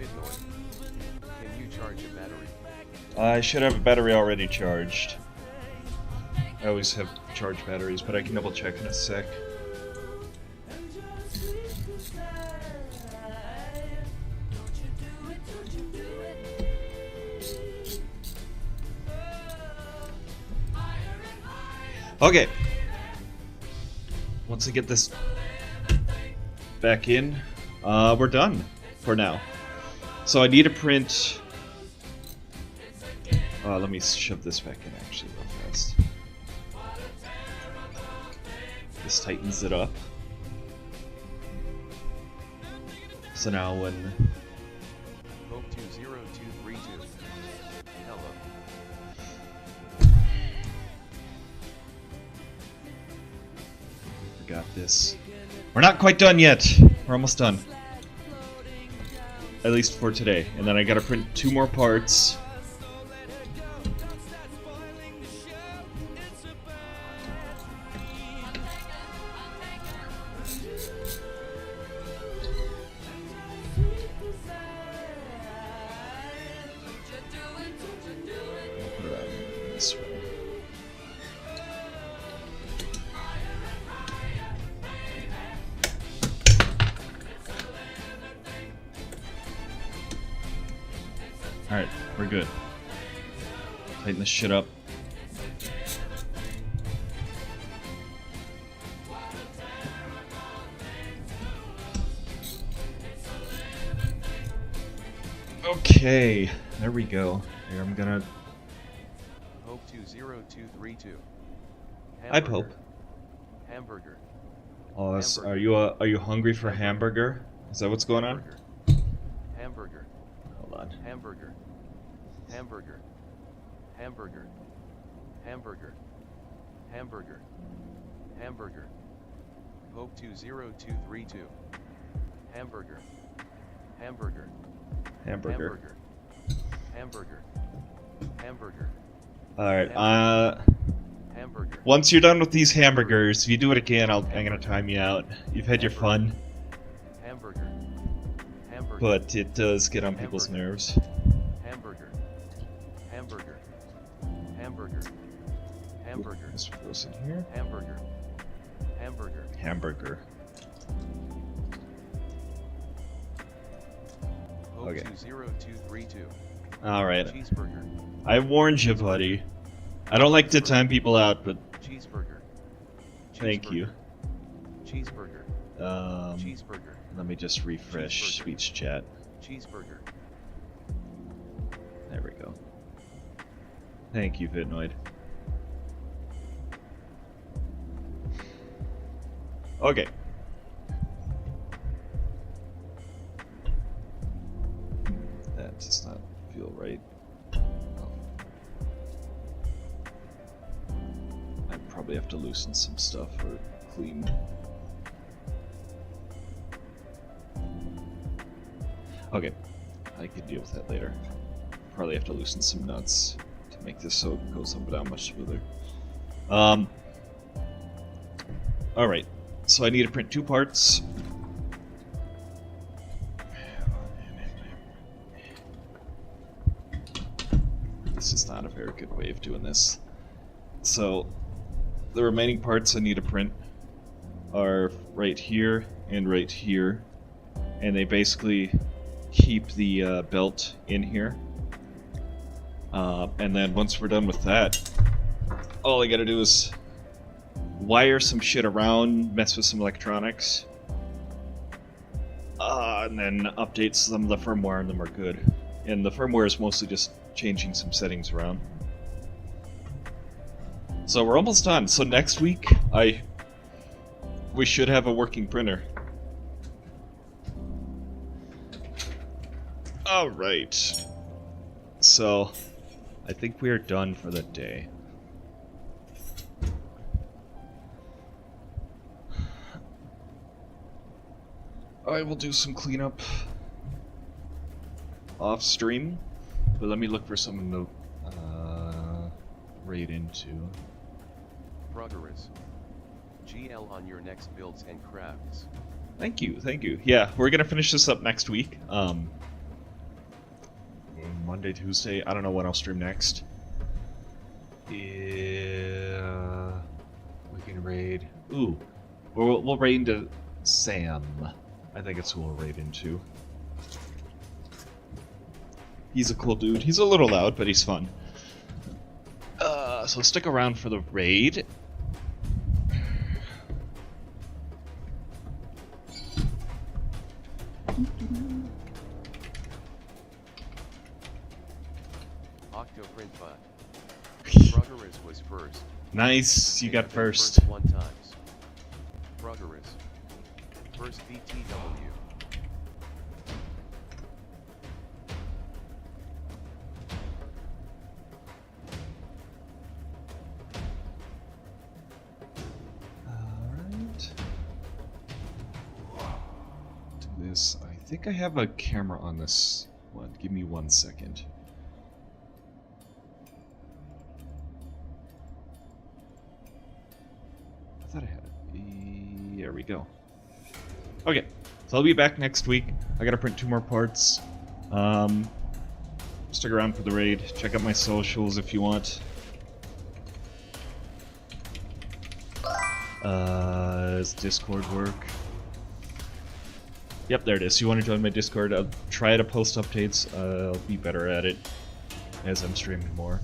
BitNoise. Can you charge a battery? I should have a battery already charged. I always have charged batteries, but I can double check in a sec. Okay. Once I get this back in, we're done for now. So I need to print... let me shove this back in actually real fast. This tightens it up. So now when... Hope 20232. Hello. Got this. We're not quite done yet. We're almost done. At least for today. And then I gotta print 2 more parts. Put it on this way. Alright, we're good. Tighten this shit up. Okay, there we go. Here, I'm gonna... Hope 20232. Hi, Pope. Hamburger. Oh, are you hungry for hamburger? Is that what's going on? Hamburger. Hold on. Hamburger. Hamburger. Hamburger. Hamburger. Hamburger. Hope 20232. Hamburger. Hamburger. Hamburger. Hamburger. Hamburger. Alright, Hamburger. once you're done with these hamburgers, if you do it again, I'm gonna time you out. You've had your fun, Hamburger. Hamburger. but it does get on people's nerves. Hamburger. Hamburger. Hamburger. Hamburger. This goes in here. Hamburger. Hamburger. Hamburger. Hope Okay. 20232. Alright, Cheeseburger. I warned you, buddy. I don't like to time people out, but Cheeseburger. thank you. Cheeseburger. Cheeseburger. Let me just refresh Cheeseburger. speech chat. Cheeseburger. There we go. Thank you, Vidnoid. Okay. That does not feel right. Oh. I probably have to loosen some stuff or clean. Okay, I can deal with that later. Probably have to loosen some nuts to make this so it goes up and down much smoother. Alright, so I need to print 2 parts. This is not a very good way of doing this. So, the remaining parts I need to print are right here and right here. And they basically keep the belt in here. And then once we're done with that, all I gotta do is wire some shit around, mess with some electronics, and then update some of the firmware, and then we're good. And the firmware is mostly just changing some settings around. So we're almost done. So next week, we should have a working printer. Alright. So, I think we are done for the day. I will do some cleanup off stream, but let me look for someone to raid into. Progress. GL on your next builds and crafts. Thank you, thank you. Yeah, we're gonna finish this up next week. Monday, Tuesday. I don't know when I'll stream next. Yeah, we can raid. Ooh, we'll raid into Sam. I think it's who we'll raid into. He's a cool dude. He's a little loud, but he's fun. So stick around for the raid. Octoprint 5. Progress was first. Nice, you got first. 1 times. Progress. First BTW. Alright. Do this. I think I have a camera on this one. Give me 1 second. I thought I had it. There we go. Okay, so I'll be back next week. I gotta print 2 more parts. Stick around for the raid. Check out my socials if you want. Does Discord work? Yep, there it is. You want to join my Discord? I'll try to post updates. I'll be better at it as I'm streaming more.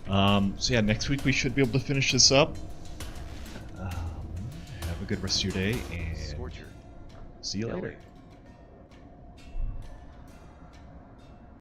So yeah, next week we should be able to finish this up. Have a good rest of your day, and Scorcher. see you LA. later.